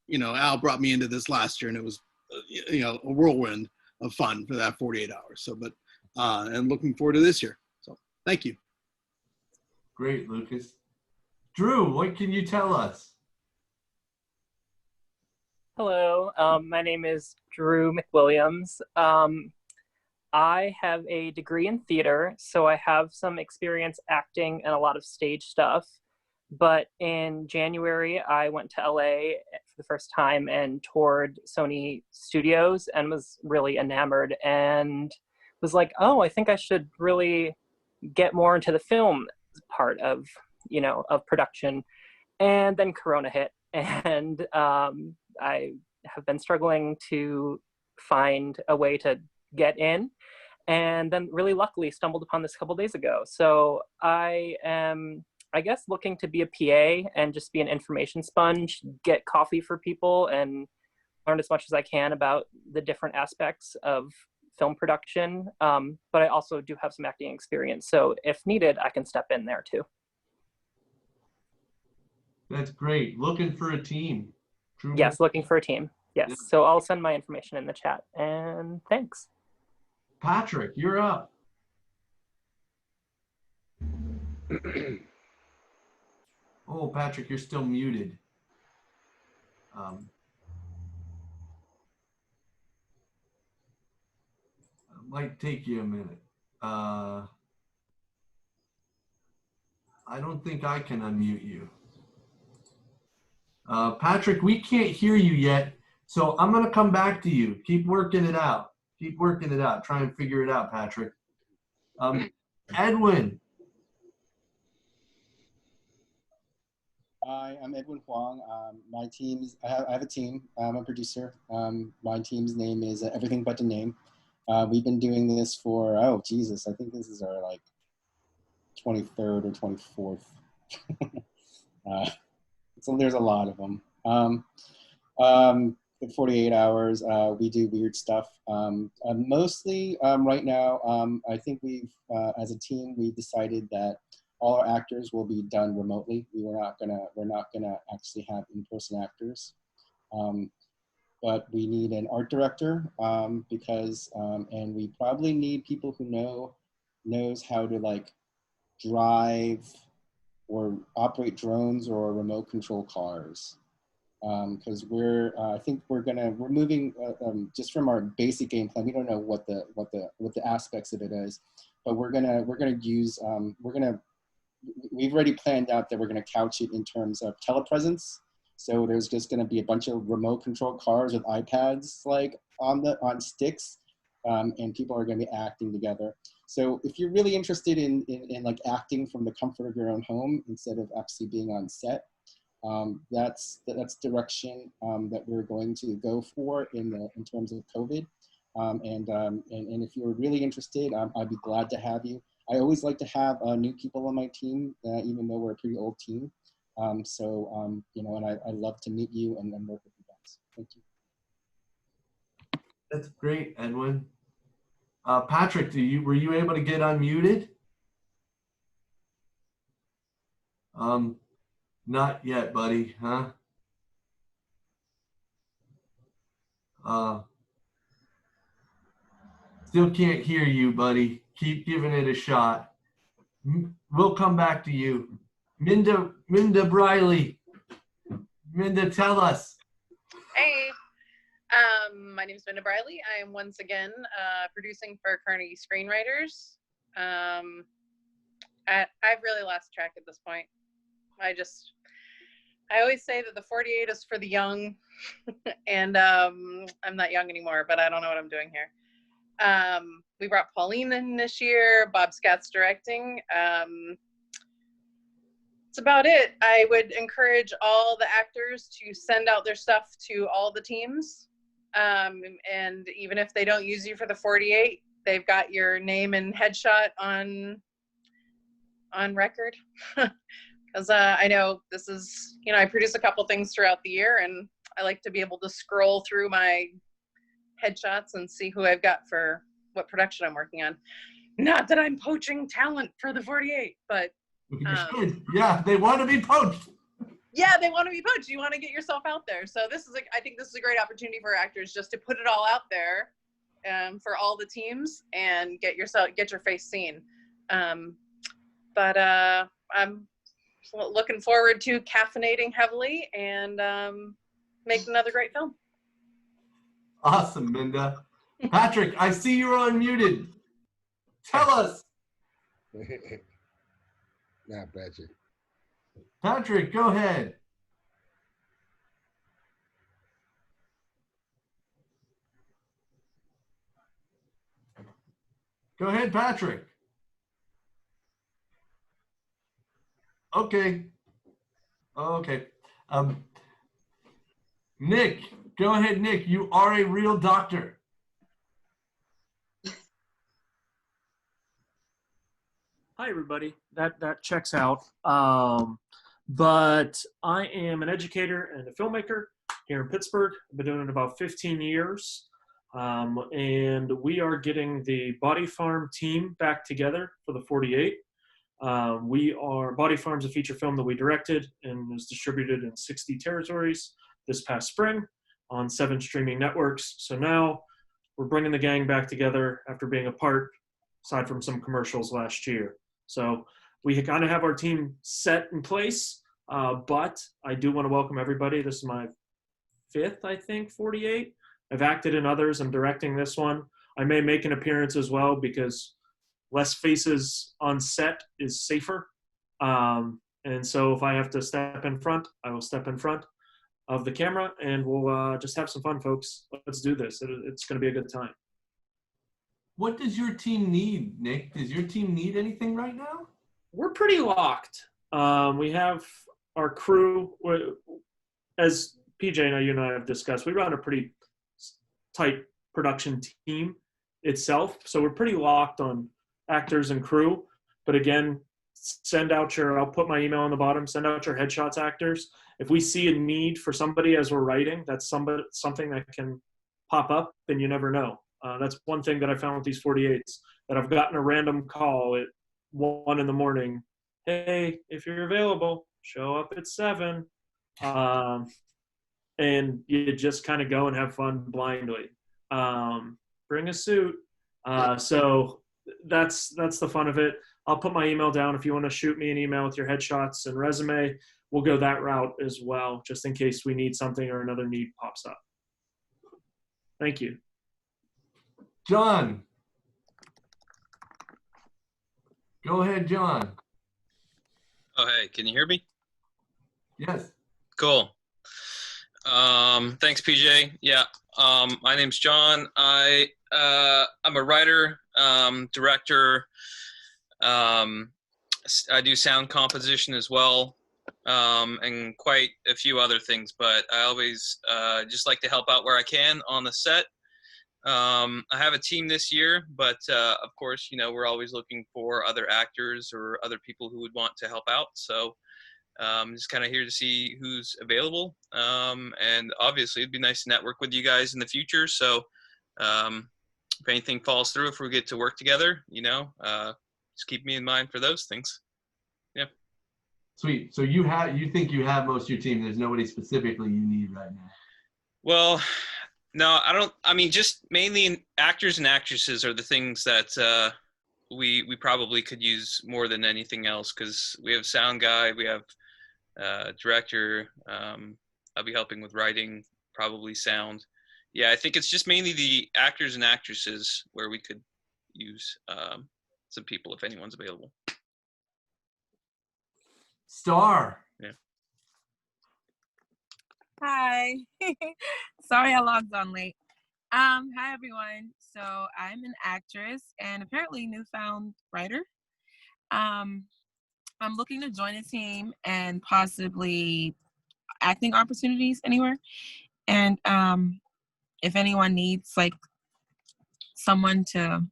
you know, Al brought me into this last year, and it was you know, a whirlwind of fun for that 48 hours. So, but and looking forward to this year. So, thank you. Great, Lucas. Drew, what can you tell us? Hello, my name is Drew McWilliams. I have a degree in theater, so I have some experience acting and a lot of stage stuff. But in January, I went to LA for the first time and toured Sony Studios and was really enamored and was like, oh, I think I should really get more into the film part of, you know, of production. And then Corona hit, and I have been struggling to find a way to get in, and then really luckily stumbled upon this a couple days ago. So I am, I guess, looking to be a PA and just be an information sponge, get coffee for people and learn as much as I can about the different aspects of film production. But I also do have some acting experience. So if needed, I can step in there too. That's great. Looking for a team. True. Yes, looking for a team. Yes. Yeah. So I'll send my information in the chat, and thanks. Patrick, you're up. Oh, Patrick, you're still muted. It might take you a minute. I don't think I can unmute you. Patrick, we can't hear you yet, so I'm going to come back to you. Keep working it out. Keep working it out. Try and figure it out, Patrick. Edwin. Hi, I'm Edwin Huang. My team's, I have a team. I'm a producer. My team's name is Everything But the Name. We've been doing this for, oh, Jesus, I think this is our like 23rd or 24th. So there's a lot of them. 48 hours, we do weird stuff. Mostly right now, I think we've, as a team, we decided that all our actors will be done remotely. We're not gonna actually have in-person actors. But we need an art director because, and we probably need people who knows how to like drive or operate drones or remote control cars. Because I think we're moving just from our basic game plan. We don't know what the aspects of it is, but we've already planned out that we're gonna couch it in terms of telepresence. So there's just gonna be a bunch of remote control cars with iPads like on sticks, and people are gonna be acting together. So if you're really interested in like acting from the comfort of your own home instead of actually being on set, that's direction that we're going to go for in terms of COVID. And if you're really interested, I'd be glad to have you. I always like to have new people on my team, even though we're a pretty old team. You know, and I love to meet you and work with you guys. Thank you. That's great, Edwin. Patrick, were you able to get unmuted? Not yet, buddy, huh? Still can't hear you, buddy. Keep giving it a shot. We'll come back to you. Minda Briley. Minda, tell us. Hey, my name is Minda Briley. I am once again producing for Carnegie Screenwriters. I've really lost track at this point. I always say that the 48 is for the young, and I'm not young anymore, but I don't know what I'm doing here. We brought Pauline in this year. Bob Scott's directing. That's about it. I would encourage all the actors to send out their stuff to all the teams. And even if they don't use you for the 48, they've got your name and headshot on record. Because I know this is, you know, I produce a couple things throughout the year, and I like to be able to scroll through my headshots and see who I've got for what production I'm working on. Not that I'm poaching talent for the 48, but yeah, they want to be poached. Yeah, they want to be poached. You want to get yourself out there. So I think this is a great opportunity for actors just to put it all out there for all the teams and get your face seen. But I'm looking forward to caffeinating heavily and making another great film. Awesome, Minda. Patrick, I see you're unmuted. Tell us. Not Patrick. Patrick, go ahead. Go ahead, Patrick. Okay. Okay. Nick, go ahead, Nick. You are a real doctor. Hi, everybody. That checks out. But I am an educator and a filmmaker here in Pittsburgh. I've been doing it about 15 years. And we are getting the Body Farm team back together for the 48. Body Farm's a feature film that we directed and was distributed in 60 territories this past spring on 7 streaming networks. So now we're bringing the gang back together after being apart, aside from some commercials last year. So we kind of have our team set in place, but I do want to welcome everybody. This is my 5th, I think, 48. I've acted in others. I'm directing this one. I may make an appearance as well because less faces on set is safer. And so if I have to step in front, I will step in front of the camera, and we'll just have some fun, folks. Let's do this. It's going to be a good time. What does your team need, Nick? Does your team need anything right now? We're pretty locked. We have our crew, as PJ and you and I have discussed, we run a pretty tight production team itself. So we're pretty locked on actors and crew. But again, I'll put my email on the bottom, send out your headshots, actors. If we see a need for somebody as we're writing, that's something that can pop up, and you never know. That's one thing that I found with these 48s, that I've gotten a random call at 1 a.m. Hey, if you're available, show up at 7. And you just kind of go and have fun blindly. Bring a suit. So that's the fun of it. I'll put my email down. If you want to shoot me an email with your headshots and resume, we'll go that route as well, just in case we need something or another need pops up. Thank you. John. Go ahead, John. Oh, hey, can you hear me? Yes. Cool. Thanks, PJ. Yeah, my name's John. I'm a writer, director. I do sound composition as well, and quite a few other things, but I always just like to help out where I can on the set. I have a team this year, but of course, you know, we're always looking for other actors or other people who would want to help out. So just kind of here to see who's available. And obviously it'd be nice to network with you guys in the future. So if anything falls through, if we get to work together, you know, just keep me in mind for those things. Yeah. Sweet. So you think you have most of your team. There's nobody specifically you need right now. Well, no, I don't. I mean, just mainly actors and actresses are the things that we probably could use more than anything else, because we have sound guy, we have director. I'll be helping with writing, probably sound. Yeah, I think it's just mainly the actors and actresses where we could use some people if anyone's available. Star. Yeah. Hi. Sorry I logged on late. Hi everyone. So I'm an actress and apparently newfound writer. I'm looking to join a team and possibly acting opportunities anywhere. And if anyone needs like someone to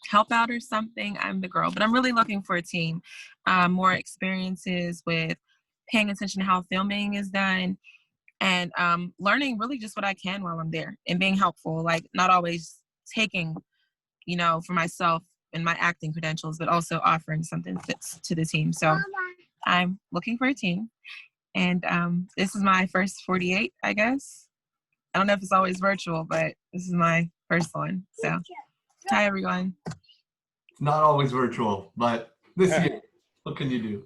help out or something, I'm the girl. But I'm really looking for a team. More experiences with paying attention to how filming is done, and learning really just what I can while I'm there and being helpful, like not always taking, you know, for myself and my acting credentials, but also offering something fits to the team. So I'm looking for a team, and this is my first 48, I guess. I don't know if it's always virtual, but this is my first one. So hi everyone. It's not always virtual, but this year, what can you do?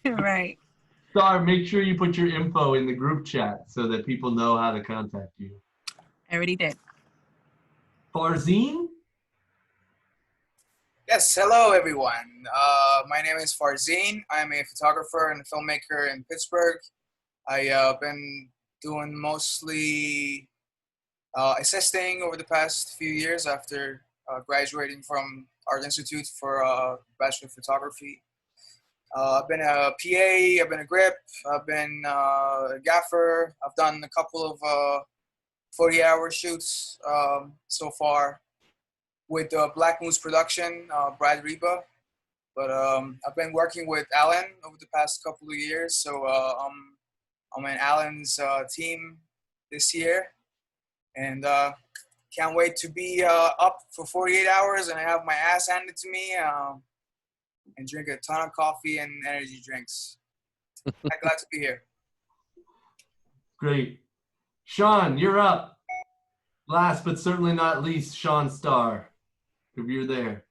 Right. Star, make sure you put your info in the group chat so that people know how to contact you. I already did. Farzine? Yes, hello everyone. My name is Farzine. I'm a photographer and a filmmaker in Pittsburgh. I've been doing mostly assisting over the past few years after graduating from Art Institute for Bachelor of Photography. I've been a PA, I've been a grip, I've been a gaffer. I've done a couple of 40-hour shoots so far with Black Moose Production, Brad Reba. But I've been working with Alan over the past couple of years, so I'm in Alan's team this year. And can't wait to be up for 48 hours and have my ass handed to me. And drink a ton of coffee and energy drinks. I'm glad to be here. Great. Sean, you're up. Last but certainly not least, Sean Starr, if you're there.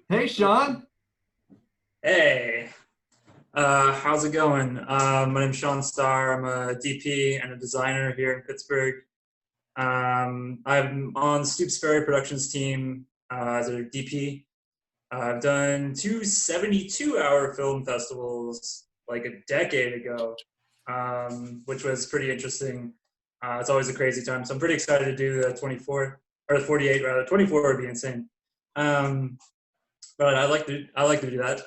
Hey, Sean. Hey. How's it going? My name's Sean Starr. I'm a DP and a designer here in Pittsburgh. I'm on Stoops Ferry Productions team as a DP. I've done 2 72-hour film festivals like a decade ago, which was pretty interesting. It's always a crazy time, so I'm pretty excited to do the 24 or the 48 rather. 24 would be insane, but I like to do that.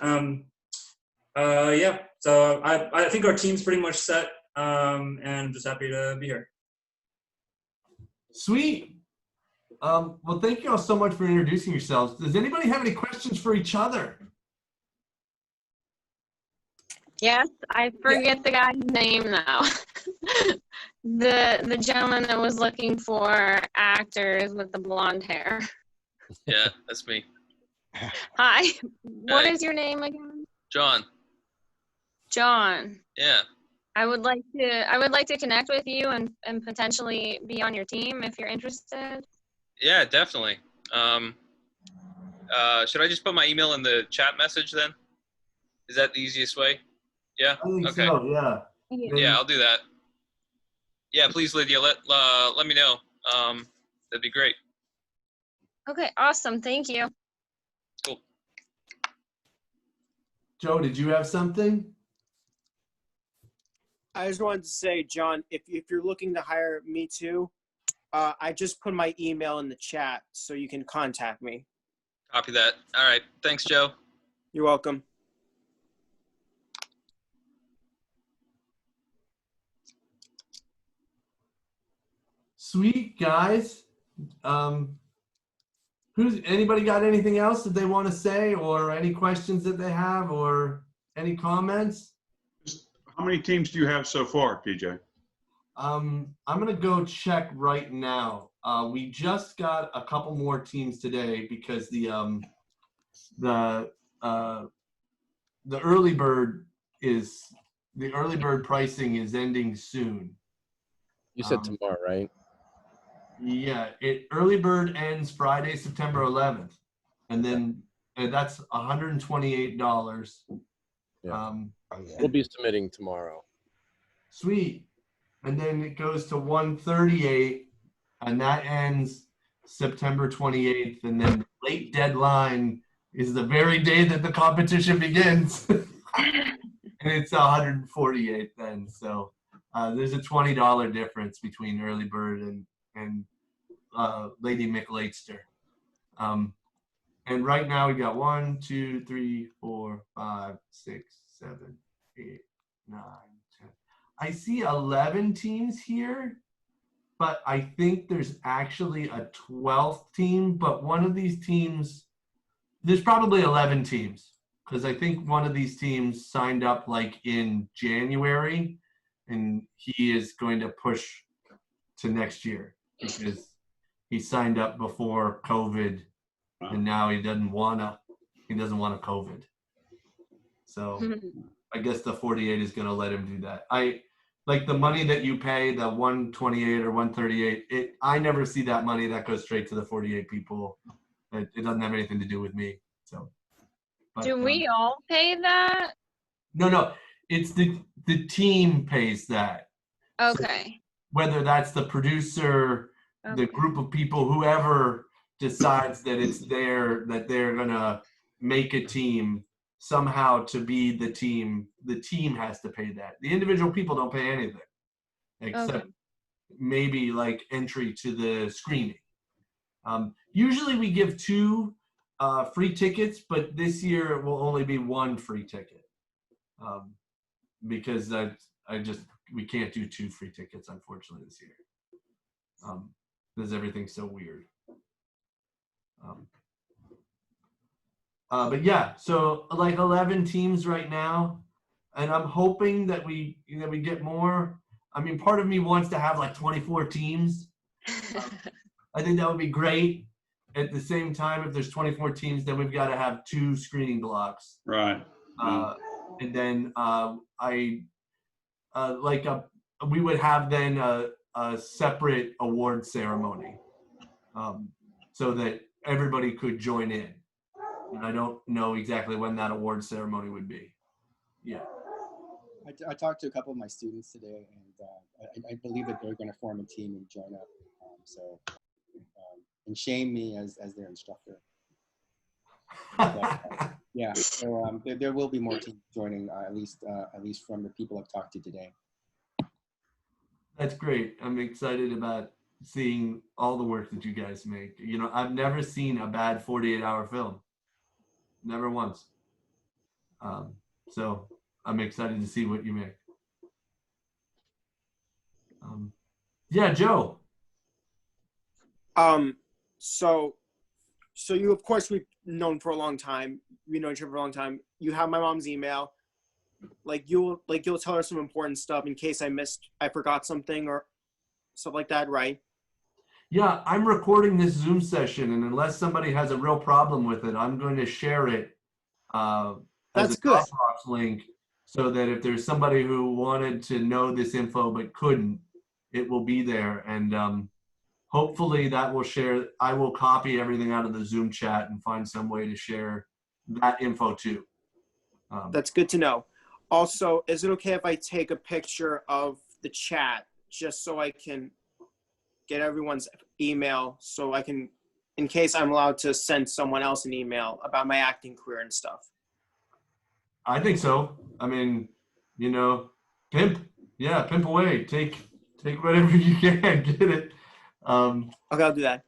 Yeah, so I think our team's pretty much set, and I'm just happy to be here. Sweet. Well, thank you all so much for introducing yourselves. Does anybody have any questions for each other? Yes, I forget the guy's name now. the gentleman that was looking for actors with the blonde hair. Yeah, that's me. Hi. What Hey. is your name again? John. John. Yeah. I would like to connect with you and potentially be on your team if you're interested. Yeah, definitely. Should I just put my email in the chat message then? Is that the easiest way? Yeah. I think Okay. so. Yeah. Yeah, I'll do that. Yeah, please, Lydia, let me know. That'd be great. Okay, awesome. Thank you. Cool. Joe, did you have something? I just wanted to say, John, if you're looking to hire me too, I just put my email in the chat so you can contact me. Copy that. All right. Thanks, Joe. You're welcome. Sweet, guys. Anybody got anything else that they want to say, or any questions that they have, or any comments? How many teams do you have so far, PJ? I'm gonna go check right now. We just got a couple more teams today because the early bird pricing is ending soon. You said tomorrow, right? Yeah, early bird ends Friday, September 11th, and then that's $128. Yeah. We'll be submitting tomorrow. Sweet. And then it goes to 138, and that ends September 28th. And then the late deadline is the very day that the competition begins. And it's 148 then. So there's a $20 difference between early bird and Lady McLeodster. And right now we got 1, 2, 3, 4, 5, 6, 7, 8, 9, 10. I see 11 teams here, but I think there's actually a 12th team. But one of these teams, there's probably 11 teams, because I think one of these teams signed up like in January, and he is going to push to next year because he signed up before COVID, and now he doesn't want to COVID. So I guess the 48 is going to let him do that. I like the money that you pay, the 128 or 138. I never see that money that goes straight to the 48 people. It doesn't have anything to do with me. So, but, Do we all pay that? No. It's the team pays that. Okay. So whether that's the producer, the group of people, whoever decides that that they're gonna make a team somehow to be the team has to pay that. The individual people don't pay anything except maybe like entry to the screening. Usually we give 2 free tickets, but this year it will only be 1 free ticket because we can't do 2 free tickets, unfortunately, this year because everything's so weird. But yeah, so like 11 teams right now, and I'm hoping that we get more. I mean, part of me wants to have like 24 teams. I think that would be great. At the same time, if there's 24 teams, then we've got to have 2 screening blocks. Right. And then we would have then a separate award ceremony so that everybody could join in. And I don't know exactly when that award ceremony would be. Yeah. I talked to a couple of my students today, and I believe that they're going to form a team and join up. And shame me as their instructor. But, yeah, so there will be more teams joining, at least from the people I've talked to today. That's great. I'm excited about seeing all the work that you guys make. You know, I've never seen a bad 48-hour film. Never once. So I'm excited to see what you make. Yeah, Joe. So you, of course, we've known for a long time. We know each other for a long time. You have my mom's email. You'll tell her some important stuff in case I forgot something or stuff like that, right? Yeah, I'm recording this Zoom session, and unless somebody has a real problem with it, I'm going to share it as That's a good. Dropbox link so that if there's somebody who wanted to know this info but couldn't, it will be there. And hopefully that will share. I will copy everything out of the Zoom chat and find some way to share that info too. That's good to know. Also, is it okay if I take a picture of the chat just so I can get everyone's email, so I can, in case I'm allowed to send someone else an email about my acting career and stuff? I think so. I mean, you know, pimp away. Take whatever you can. Get it. Okay, I'll do that.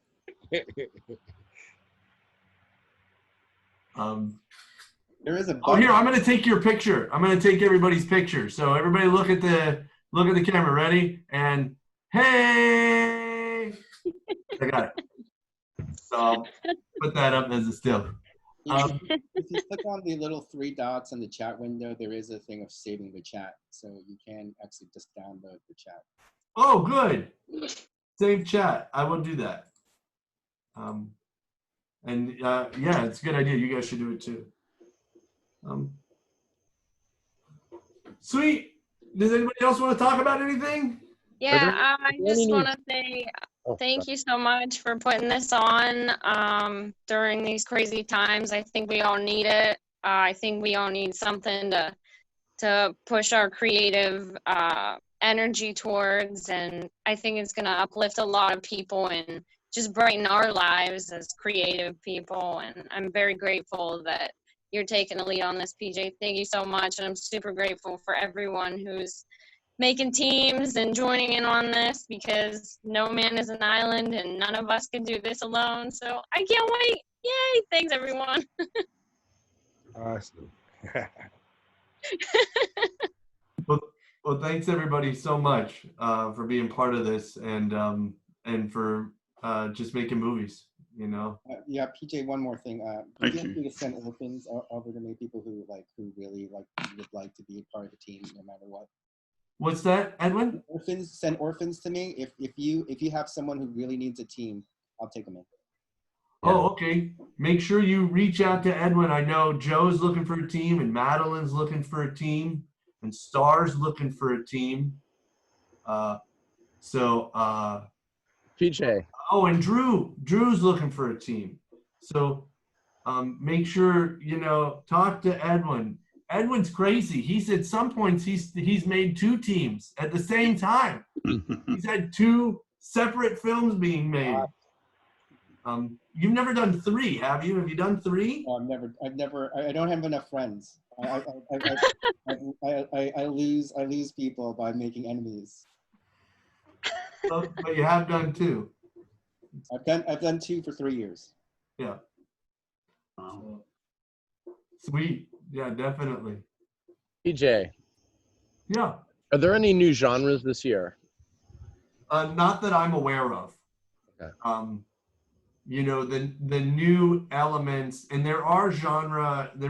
There is a Oh, here, I'm going to take your picture. I'm going to take everybody's picture. So everybody look at the camera. Ready? And hey, I got it. So I'll put that up as a still. If you click on the little 3 dots in the chat window, there is a thing of saving the chat. So you can actually just download the chat. Oh, good. Save chat. I will do that. Yeah, it's a good idea. You guys should do it too. Sweet. Does anybody else want to talk about anything? Yeah, I just want to say thank you so much for putting this on during these crazy times. I think we all need it. I think we all need something to push our creative energy towards, and I think it's going to uplift a lot of people and just brighten our lives as creative people. And I'm very grateful that you're taking the lead on this, PJ. Thank you so much, and I'm super grateful for everyone who's making teams and joining in on this, because no man is an island and none of us can do this alone. So I can't wait. Yay. Thanks, everyone. Awesome. Well, thanks everybody so much for being part of this and for just making movies, you know. Yeah, PJ, one more thing. Thank Feel you. free to send orphans over to me, people who really would like to be a part of the team no matter what. What's that, Edwin? Orphans, send orphans to me. If you have someone who really needs a team, I'll take them in. Oh, okay. Make sure you reach out to Edwin. I know Joe's looking for a team, and Madeline's looking for a team, and Star's looking for a team. PJ. Oh, and Drew's looking for a team. So make sure, you know, talk to Edwin. Edwin's crazy. He's at some points he's made 2 teams at the same time. He's had 2 separate films being made. You've never done 3, have you? Have you done 3? No, I've never. I don't have enough friends. I lose people by making enemies. But you have done 2. I've done 2 for 3 years. Yeah. Sweet. Yeah, definitely. PJ. Yeah. Are there any new genres this year? Not that I'm aware of. Okay. You know, the new elements, and there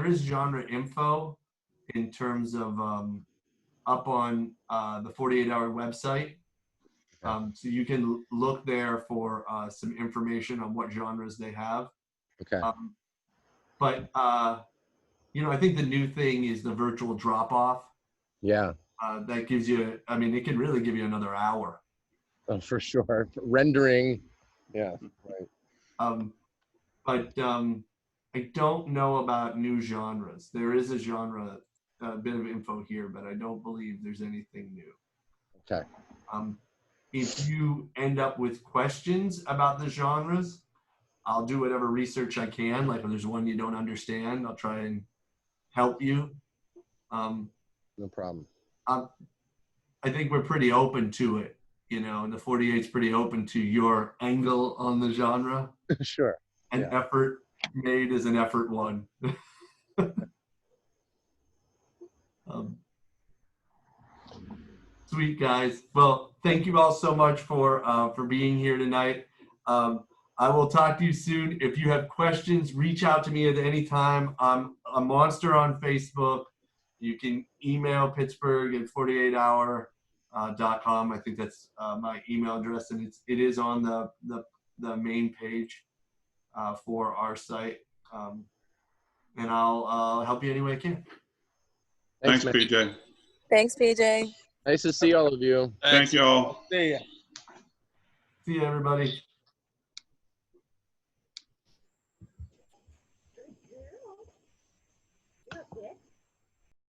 is genre info in terms of up on the 48-hour website. So you can look there for some information on what genres they have. Okay. But you know, I think the new thing is the virtual drop-off. Yeah. That gives you, I mean, it can really give you another hour. Oh, for sure. Rendering. Yeah. Right. But I don't know about new genres. There is a genre, a bit of info here, but I don't believe there's anything new. Okay. If you end up with questions about the genres, I'll do whatever research I can. Like if there's one you don't understand, I'll try and help you. No problem. I think we're pretty open to it, you know, and the 48's pretty open to your angle on the genre. Sure. An effort made is an effort won. Sweet guys. Well, thank you all so much for being here tonight. I will talk to you soon. If you have questions, reach out to me at any time. I'm a monster on Facebook. You can email Pittsburgh at 48hour.com. I think that's my email address, and it is on the main page for our site. And I'll help you any way I can. Thanks, man. PJ. Thanks, PJ. Nice to see all of you. Thank you all. See ya. See you, everybody.